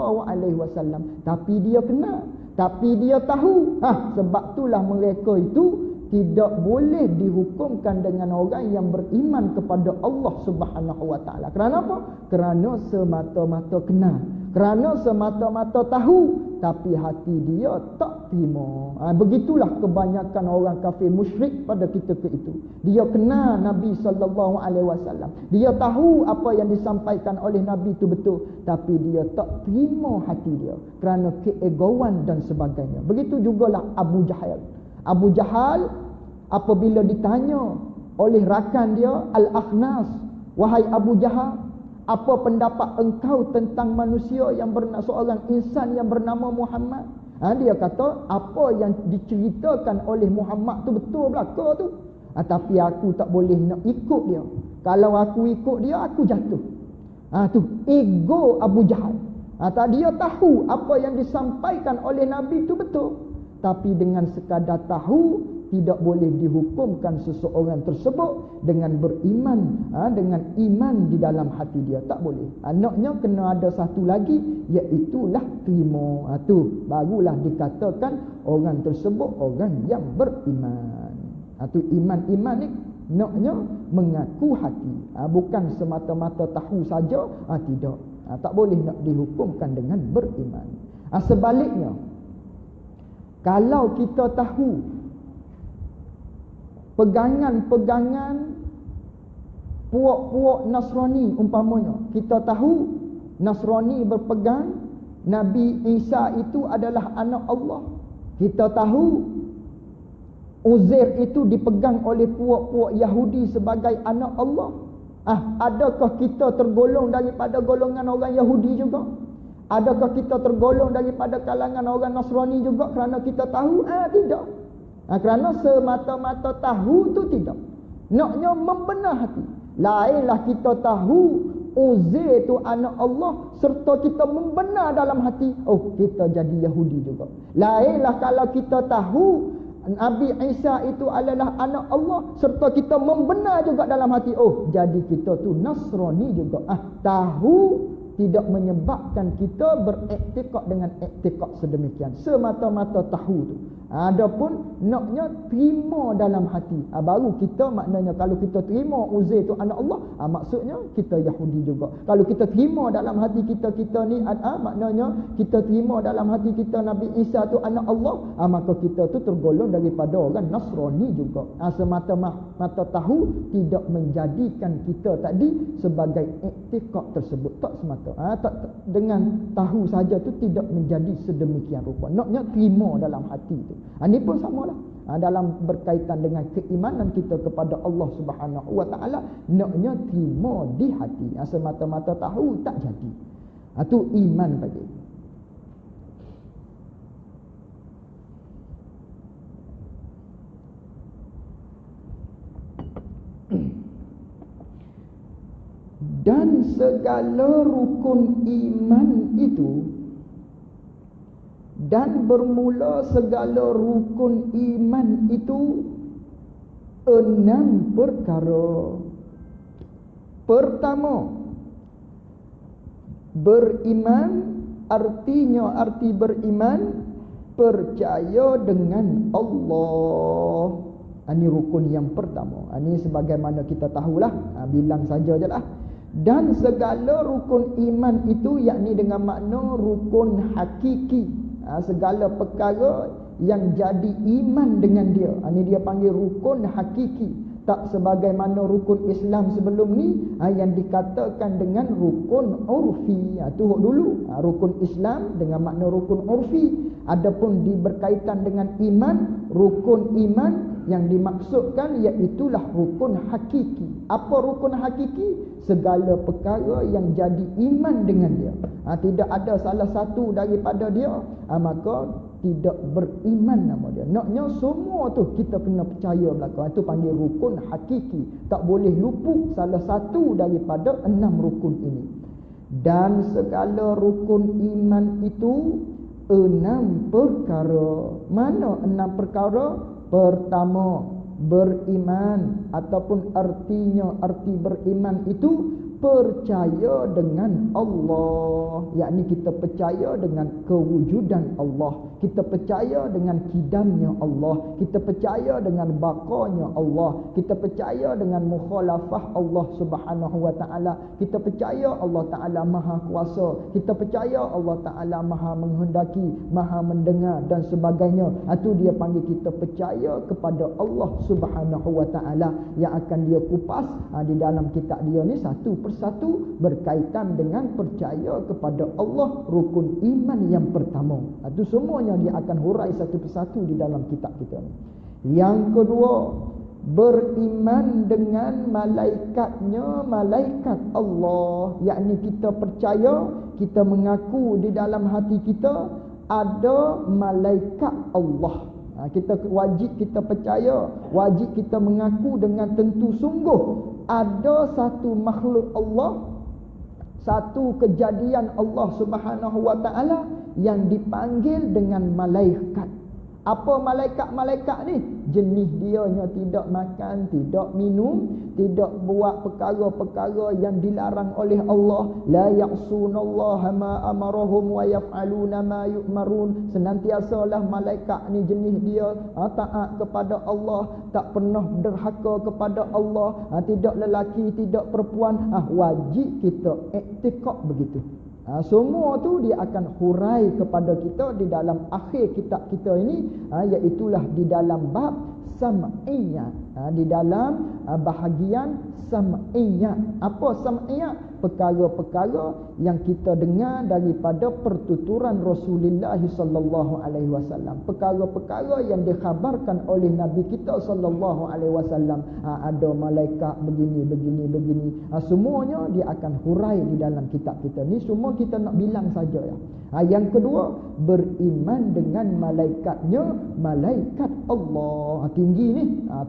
Tapi dia kenal. Tapi dia tahu. Sebab itulah mereka itu tidak boleh dihukumkan dengan orang yang beriman kepada Allah Subhanahu Wa Taala. Kerana apa? Kerana semata-mata kenal. Kerana semata-mata tahu. Tapi hati dia tak terima. Begitulah kebanyakan orang kafir musyrik pada ketika itu. Dia kenal Nabi SAW. Dia tahu apa yang disampaikan oleh Nabi itu betul. Tapi dia tak terima hati dia. Kerana keegoan dan sebagainya. Begitu jugalah Abu Jahal. Abu Jahal apabila ditanya oleh rakan dia Al-Akhnas, wahai Abu Jahal, apa pendapat engkau tentang manusia yang seorang insan yang bernama Muhammad? Dia kata apa yang diceritakan oleh Muhammad tu betul belaka tu. Tapi aku tak boleh nak ikut dia. Kalau aku ikut dia aku jatuh. Tu ego Abu Jahal. Dia tahu apa yang disampaikan oleh Nabi tu betul. Tapi dengan sekadar tahu, tidak boleh dihukumkan seseorang tersebut dengan beriman, dengan iman di dalam hati dia. Tak boleh. Anaknya kena ada satu lagi, iaitulah terima. Tu barulah dikatakan orang tersebut orang yang beriman. Tu iman ni naknya mengaku hati. Bukan semata-mata tahu saja. Tidak. Tak boleh nak dihukumkan dengan beriman. Sebaliknya, kalau kita tahu pegangan-pegangan puak-puak Nasrani umpamanya, kita tahu Nasrani berpegang Nabi Isa itu adalah anak Allah. Kita tahu Uzair itu dipegang oleh puak-puak Yahudi sebagai anak Allah. Adakah kita tergolong daripada golongan orang Yahudi juga? Adakah kita tergolong daripada kalangan orang Nasrani juga kerana kita tahu? Tidak. Kerana semata-mata tahu tu tidak. Naknya membenar hati. Lainlah kita tahu Uzair tu anak Allah serta kita membenar dalam hati, kita jadi Yahudi juga. Lainlah kalau kita tahu Nabi Isa itu adalah anak Allah serta kita membenar juga dalam hati, jadi kita tu Nasrani juga. Tahu tidak menyebabkan kita beriktikad dengan iktikad sedemikian. Semata-mata tahu tu. Adapun naknya terima dalam hati. Baru kita maknanya kalau kita terima Uzair tu anak Allah, maksudnya kita Yahudi juga. Kalau kita terima dalam hati kita ni maknanya kita terima dalam hati kita Nabi Isa tu anak Allah, maka kita tu tergolong daripada orang Nasrani juga. Semata-mata tahu tidak menjadikan kita tadi sebagai iktikad tersebut. Tak semata. Dengan tahu saja tu tidak menjadi sedemikian rupa. Naknya terima dalam hati tu. Ini pun samalah. Dalam berkaitan dengan keimanan kita kepada Allah Subhanahu Wa Taala, naknya terima di hati. Semata-mata tahu tak jadi. Itu iman bagi. Dan segala rukun iman itu, dan bermula segala rukun iman itu 6 perkara. Pertama, Beriman artinya, arti beriman percaya dengan Allah. Ini rukun yang pertama. Ini sebagaimana kita tahulah, bilang saja je lah. Dan segala rukun iman itu, yakni dengan makna rukun hakiki. Segala perkara yang jadi iman dengan dia, ini dia panggil rukun hakiki. Tak sebagaimana rukun Islam sebelum ni yang dikatakan dengan rukun urfi. Tu dulu rukun Islam dengan makna rukun urfi. Adapun berkaitan dengan iman, rukun iman yang dimaksudkan iaitulah rukun hakiki. Apa rukun hakiki? Segala perkara yang jadi iman dengan dia. Tidak ada salah satu daripada dia, maka tidak beriman nama dia. Naknya semua tu kita kena percaya belakang. Itu panggil rukun hakiki. Tak boleh luput salah satu daripada 6 rukun ini. Dan segala rukun iman itu 6 perkara. Mana 6 perkara? Pertama, beriman ataupun artinya, arti beriman itu percaya dengan Allah, yakni kita percaya dengan kewujudan Allah, kita percaya dengan kidamnya Allah, kita percaya dengan bakanya Allah, kita percaya dengan mukhalafah Allah Subhanahu wa taala, kita percaya Allah taala maha kuasa, kita percaya Allah taala maha menghendaki, maha mendengar dan sebagainya. Itu dia panggil kita percaya kepada Allah Subhanahu wa taala, yang akan dia kupas di dalam kitab dia ni satu persatu berkaitan dengan percaya kepada Allah, rukun iman yang pertama. Itu semuanya dia akan hurai satu persatu di dalam kitab kita ni. Yang kedua, beriman dengan malaikatnya, malaikat Allah, yakni kita percaya, kita mengaku di dalam hati kita ada malaikat Allah. Kita wajib kita percaya, wajib kita mengaku dengan tentu sungguh ada satu makhluk Allah, satu kejadian Allah Subhanahu wa taala yang dipanggil dengan malaikat. Apa malaikat-malaikat ni? Jenis dianya tidak makan, tidak minum, tidak buat perkara-perkara yang dilarang oleh Allah. La ya'sunallaha ma amarahum wa yaf'aluna ma yu'marun. Senantiasalah malaikat ni jenis dia taat kepada Allah, tak pernah derhaka kepada Allah, tidak lelaki, tidak perempuan. Wajib kita iktikad begitu. Semua tu dia akan hurai kepada kita di dalam akhir kitab kita ini, iaitulah di dalam bab sam'iyat, di dalam bahagian sam'iyat. Apa sam'iyat? Perkara-perkara yang kita dengar daripada pertuturan Rasulullah sallallahu alaihi wasallam, perkara-perkara yang dikhabarkan oleh Nabi kita sallallahu alaihi wasallam. Ada malaikat begini. Semuanya dia akan hurai di dalam kitab kita ni. Semua kita nak bilang saja ya. Yang kedua, beriman dengan malaikatnya, malaikat Allah. Tinggi ni,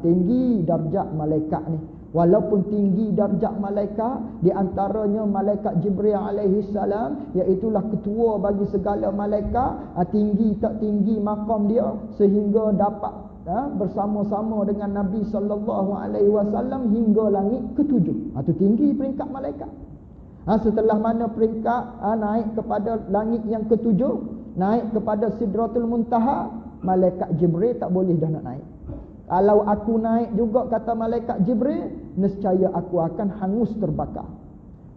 tinggi darjat malaikat ni. Walaupun tinggi darjat malaikat, di antaranya malaikat Jibril alaihi salam, iaitulah ketua bagi segala malaikat, tinggi tak tinggi makam dia sehingga dapat bersama-sama dengan Nabi sallallahu alaihi wasallam hingga langit ketujuh. Itu tinggi peringkat malaikat. Setelah mana peringkat naik kepada langit yang ketujuh, naik kepada Sidratul Muntaha, malaikat Jibril tak boleh dah nak naik. Kalau aku naik juga, kata malaikat Jibril, nescaya aku akan hangus terbakar.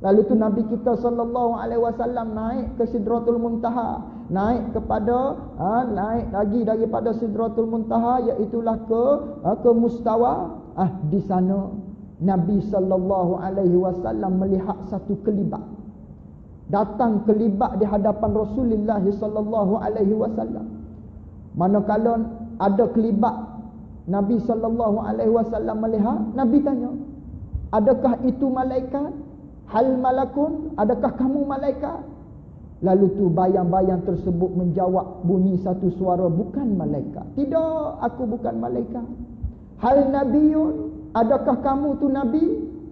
Lalu tu Nabi kita sallallahu alaihi wasallam naik ke Sidratul Muntaha, naik kepada naik lagi daripada Sidratul Muntaha, iaitulah ke mustawa. Di sana Nabi sallallahu alaihi wasallam melihat satu kelibat. Datang kelibat di hadapan Rasulullah sallallahu alaihi wasallam. Manakala ada kelibat, Nabi sallallahu alaihi wasallam melihat, Nabi tanya, adakah itu malaikat? Hal malakun? Adakah kamu malaikat? Lalu tu bayang-bayang tersebut menjawab bunyi satu suara, bukan malaikat. Tidak, aku bukan malaikat. Hal nabiyun? Adakah kamu tu nabi?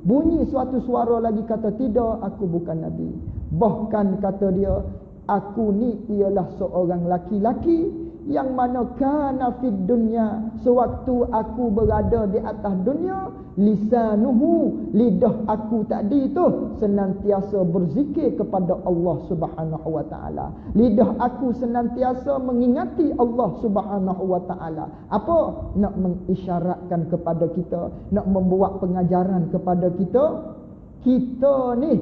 Bunyi suatu suara lagi kata, tidak, aku bukan nabi. Bahkan kata dia, aku ni ialah seorang laki-laki yang mana kana fid dunya, sewaktu aku berada di atas dunia, lisanuhu, lidah aku tadi tu senantiasa berzikir kepada Allah Subhanahu wa taala. Lidah aku senantiasa mengingati Allah Subhanahu wa taala. Apa? Nak mengisyaratkan kepada kita, nak membuat pengajaran kepada kita ni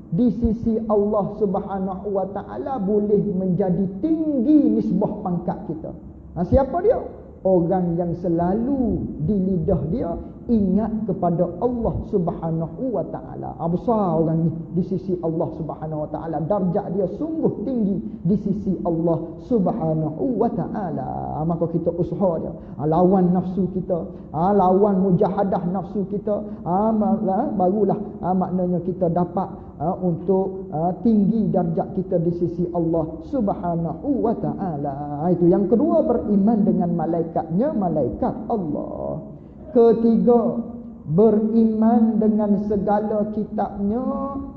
di sisi Allah Subhanahu wa taala boleh menjadi tinggi nisbah pangkat kita. Siapa dia? Orang yang selalu di lidah dia ingat kepada Allah Subhanahu wa taala. Besar orang ni di sisi Allah Subhanahu wa taala. Darjat dia sungguh tinggi di sisi Allah Subhanahu wa taala. Maka kita usaha dia, lawan nafsu kita, lawan mujahadah nafsu kita, barulah maknanya kita dapat untuk tinggi darjat kita di sisi Allah Subhanahu wa taala. Itu yang kedua, beriman dengan malaikatnya, malaikat Allah. Ketiga, beriman dengan segala kitabnya,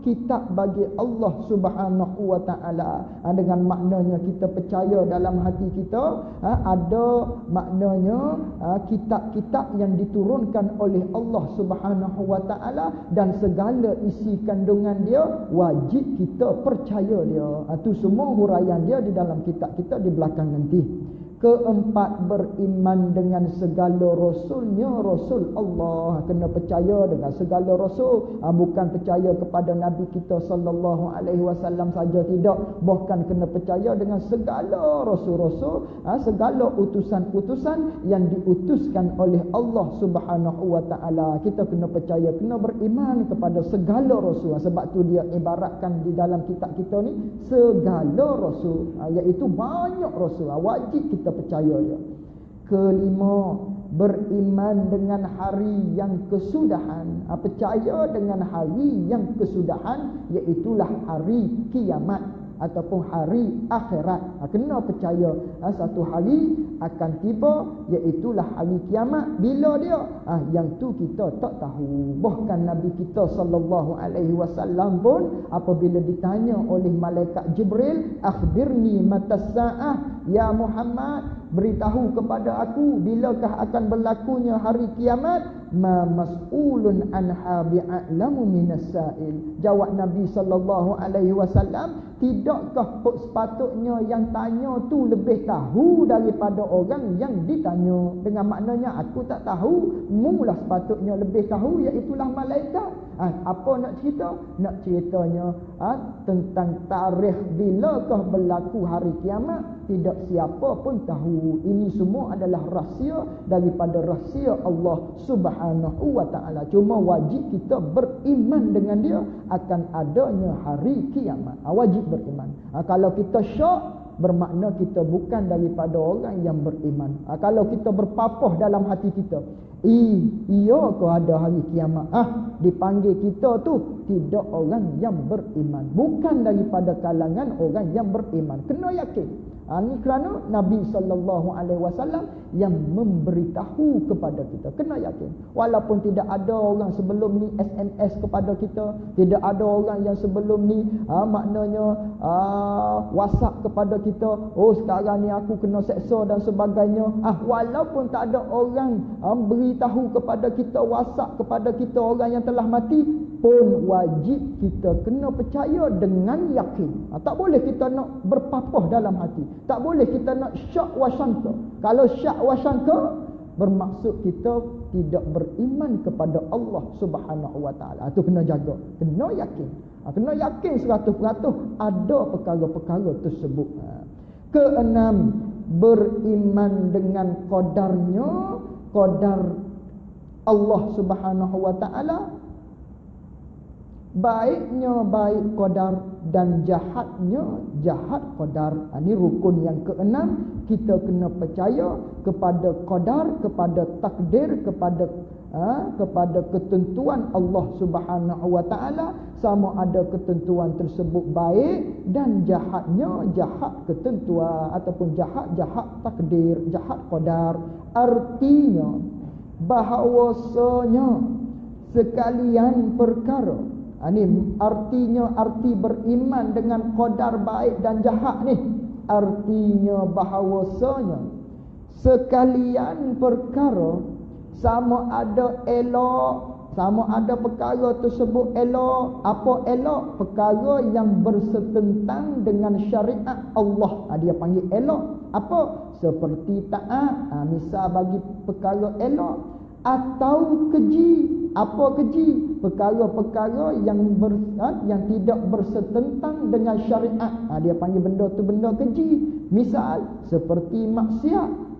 kitab bagi Allah Subhanahu wa taala. Dengan maknanya kita percaya dalam hati kita ada maknanya kitab-kitab yang diturunkan oleh Allah Subhanahu wa taala, dan segala isi kandungan dia wajib kita percaya dia. Itu semua huraian dia di dalam kitab kita di belakang nanti. Keempat, beriman dengan segala rasulnya, rasul Allah. Kena percaya dengan segala rasul, bukan percaya kepada Nabi kita sallallahu alaihi wasallam saja, tidak, bahkan kena percaya dengan segala rasul-rasul, segala utusan-utusan yang diutuskan oleh Allah Subhanahu wa taala. Kita kena percaya, kena beriman kepada segala rasul. Sebab tu dia ibaratkan di dalam kitab kita ni segala rasul, iaitu banyak rasul, wajib kita percaya dia. Kelima, beriman dengan hari yang kesudahan. Percaya dengan hari yang kesudahan, iaitulah hari kiamat ataupun hari akhirat. Kena percaya satu hari akan tiba, iaitulah hari kiamat. Bila dia? Yang tu kita tak tahu. Bahkan Nabi kita sallallahu alaihi wasallam pun apabila ditanya oleh malaikat Jibril, akhbirni matas saah ya Muhammad, beritahu kepada aku bilakah akan berlakunya hari kiamat. Ma mas'ulun anha bi'alamu minas sa'il. Jawab Nabi sallallahu alaihi wasallam, tidakkah sepatutnya yang tanya tu lebih tahu daripada orang yang ditanya. Dengan maknanya aku tak tahu, mulah sepatutnya lebih tahu, iaitulah malaikat. Apa nak cerita? Nak ceritanya tentang tarikh bilakah berlaku hari kiamat, tidak siapa pun tahu. Ini semua adalah rahsia daripada rahsia Allah Subhanahu wa taala. Cuma wajib kita beriman dengan dia akan adanya hari kiamat. Wajib beriman. Kalau kita syak, bermakna kita bukan daripada orang yang beriman. Kalau kita berpapah dalam hati kita, iya ke ada hari kiamat, dipanggil kita tu tidak orang yang beriman, bukan daripada kalangan orang yang beriman. Kena yakin. Ini kerana Nabi sallallahu alaihi wasallam yang memberitahu kepada kita. Kena yakin. Walaupun tidak ada orang sebelum ni SMS kepada kita, tidak ada orang yang sebelum ni maknanya WhatsApp kepada kita, oh sekarang ni aku kena seksa dan sebagainya. Walaupun tak ada orang beritahu kepada kita, WhatsApp kepada kita orang yang telah mati, pun wajib kita kena percaya dengan yakin. Tak boleh kita nak berpapah dalam hati, tak boleh kita nak syak wasyangka. Kalau syak wasyangka, bermaksud kita tidak beriman kepada Allah Subhanahu wa taala. Itu kena jaga, kena yakin. Kena yakin 100% ada perkara-perkara tersebut. Keenam, beriman dengan qadarnya, qadar Allah Subhanahu wa taala. Baiknya baik qadar dan jahatnya jahat qadar. Ini rukun yang keenam. Kita kena percaya kepada qadar, kepada takdir, kepada ketentuan Allah Subhanahu wa taala, sama ada ketentuan tersebut baik dan jahatnya jahat ketentuan ataupun jahat takdir, jahat qadar. Artinya bahawasanya sekalian perkara, ini artinya, arti beriman dengan qadar baik dan jahat ni artinya bahawasanya sekalian perkara sama ada elok, sama ada perkara tersebut elok. Apa elok? Perkara yang bersetentang dengan syariat Allah. Dia panggil elok. Apa? Seperti taat. Misal bagi perkara elok. Atau keji. Apa keji? Perkara-perkara yang tidak bersetentang dengan syariat. Dia panggil benda tu benda keji. Misal seperti maksiat.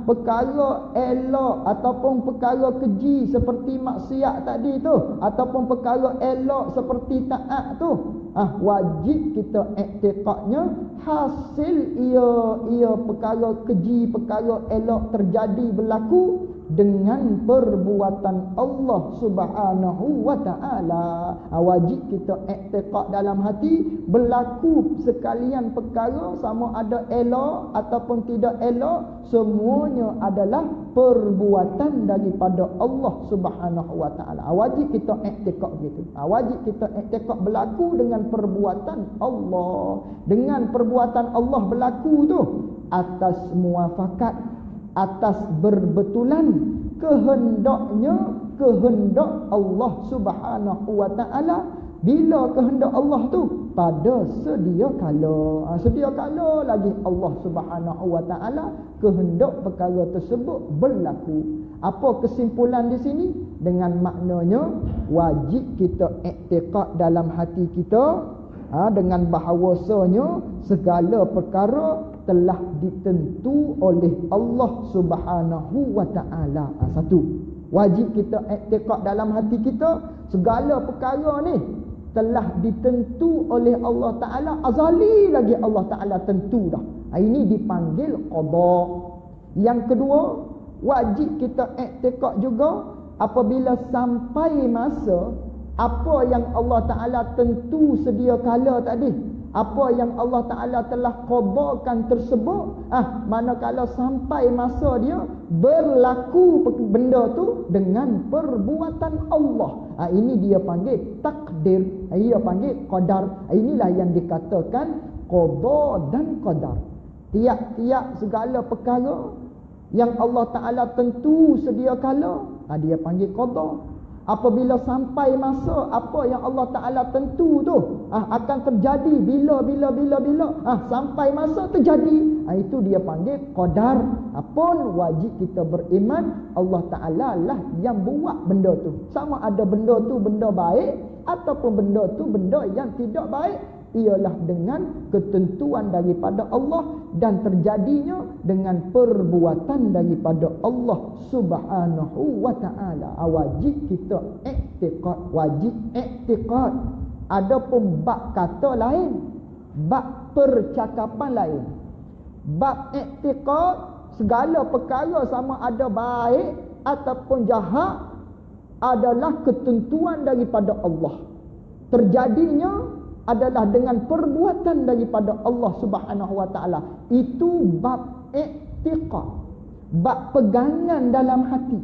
Perkara elok ataupun perkara keji seperti maksiat tadi tu, ataupun perkara elok seperti taat tu, wajib kita iktikadnya hasil ia perkara keji, perkara elok terjadi berlaku dengan perbuatan Allah Subhanahu wa taala. Wajib kita iktikad dalam hati berlaku sekalian perkara sama ada elok ataupun tidak elok, semuanya adalah perbuatan daripada Allah Subhanahu wa taala. Wajib kita iktikad gitu. Wajib kita iktikad berlaku dengan perbuatan Allah. Dengan perbuatan Allah berlaku tu atas muafakat, atas berbetulan kehendak Allah Subhanahu wa taala. Bila kehendak Allah tu? Pada sedia kala. Sedia kala lagi Allah Subhanahu wa taala kehendak perkara tersebut berlaku. Apa kesimpulan di sini? Dengan maknanya wajib kita iktikad dalam hati kita dengan bahawasanya segala perkara telah ditentu oleh Allah Subhanahu wa taala. Satu, wajib kita iktikad dalam hati kita segala perkara ni telah ditentu oleh Allah taala, azali lagi Allah taala tentu dah. Ini dipanggil qada. Yang kedua, wajib kita iktikad juga apabila sampai masa apa yang Allah taala tentu sedia kala tadi, apa yang Allah taala telah qadakan tersebut, manakala sampai masa dia berlaku benda tu dengan perbuatan Allah, ini dia panggil takdir, dia panggil qadar. Inilah yang dikatakan qada dan qadar. Tiap-tiap segala perkara yang Allah taala tentu sedia kala, dia panggil qada. Apabila sampai masa apa yang Allah Ta'ala tentu tu akan terjadi bila sampai masa terjadi, itu dia panggil qadar. Pun wajib kita beriman Allah Ta'ala lah yang buat benda tu. Sama ada benda tu benda baik ataupun benda tu benda yang tidak baik, ialah dengan ketentuan daripada Allah dan terjadinya dengan perbuatan daripada Allah Subhanahu wa taala. Wajib kita iktikad, wajib iktikad. Adapun bab kata lain, bab percakapan lain. Bab iktikad segala perkara sama ada baik ataupun jahat adalah ketentuan daripada Allah. Terjadinya adalah dengan perbuatan daripada Allah Subhanahu wa taala. Itu bab i'tiqad, bab pegangan dalam hati.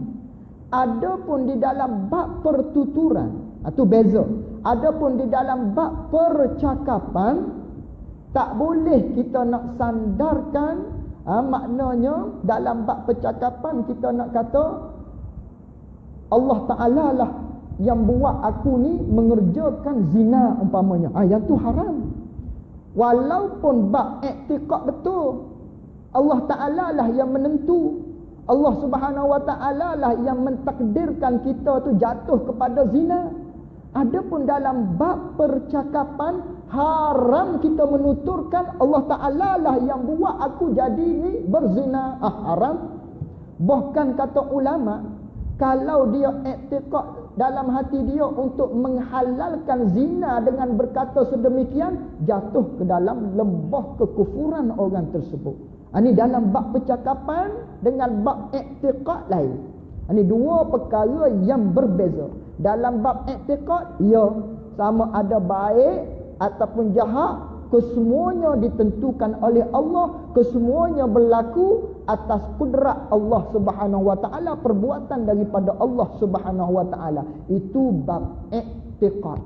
Adapun di dalam bab pertuturan, itu beza. Adapun di dalam bab percakapan, tak boleh kita nak sandarkan, maknanya dalam bab percakapan kita nak kata Allah Ta'ala lah yang buat aku ni mengerjakan zina umpamanya. Yang tu haram. Walaupun bab i'tiqad betul, Allah Ta'ala lah yang menentu. Allah Subhanahu wa taala lah yang mentakdirkan kita tu jatuh kepada zina. Adapun dalam bab percakapan, haram kita menuturkan Allah Ta'ala lah yang buat aku jadi ni berzina. Haram. Bahkan kata ulama, kalau dia i'tiqad dalam hati dia untuk menghalalkan zina dengan berkata sedemikian, jatuh ke dalam lembah kekufuran orang tersebut. Ini dalam bab percakapan dengan bab i'tiqad lain. Ini dua perkara yang berbeza. Dalam bab i'tiqad, ya, sama ada baik ataupun jahat, kesemuanya ditentukan oleh Allah, kesemuanya berlaku atas kudrat Allah Subhanahu wa taala, perbuatan daripada Allah Subhanahu wa taala. Itu bab i'tiqad.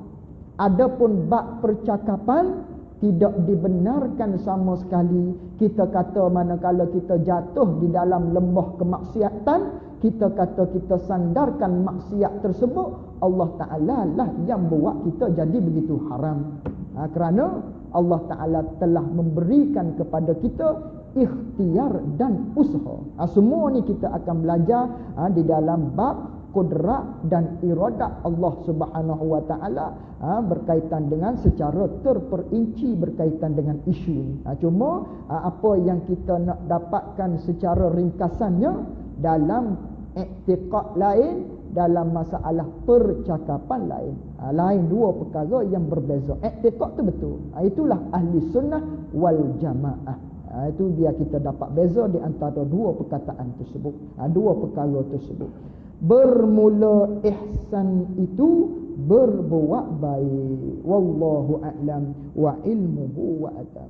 Adapun bab percakapan, tidak dibenarkan sama sekali. Kita kata manakala kita jatuh di dalam lembah kemaksiatan, kita kata kita sandarkan maksiat tersebut, Allah Ta'ala lah yang buat kita jadi begitu haram. Kerana Allah Ta'ala telah memberikan kepada kita ikhtiar dan usaha. Semua ni kita akan belajar di dalam bab kudrat dan iradat Allah Subhanahu wa Ta'ala berkaitan dengan secara terperinci berkaitan dengan isu ini. Cuma apa yang kita nak dapatkan secara ringkasannya dalam i'tiqad lain, dalam masalah percakapan lain. Lain dua perkara yang berbeza. I'tiqad tu betul. Itulah ahli sunnah wal jamaah. Itu biar kita dapat beza di antara dua perkataan tersebut, dua perkara tersebut. Bermula ihsan itu berbuat baik. Wallahu a'lam wa ilmuhu wa atam.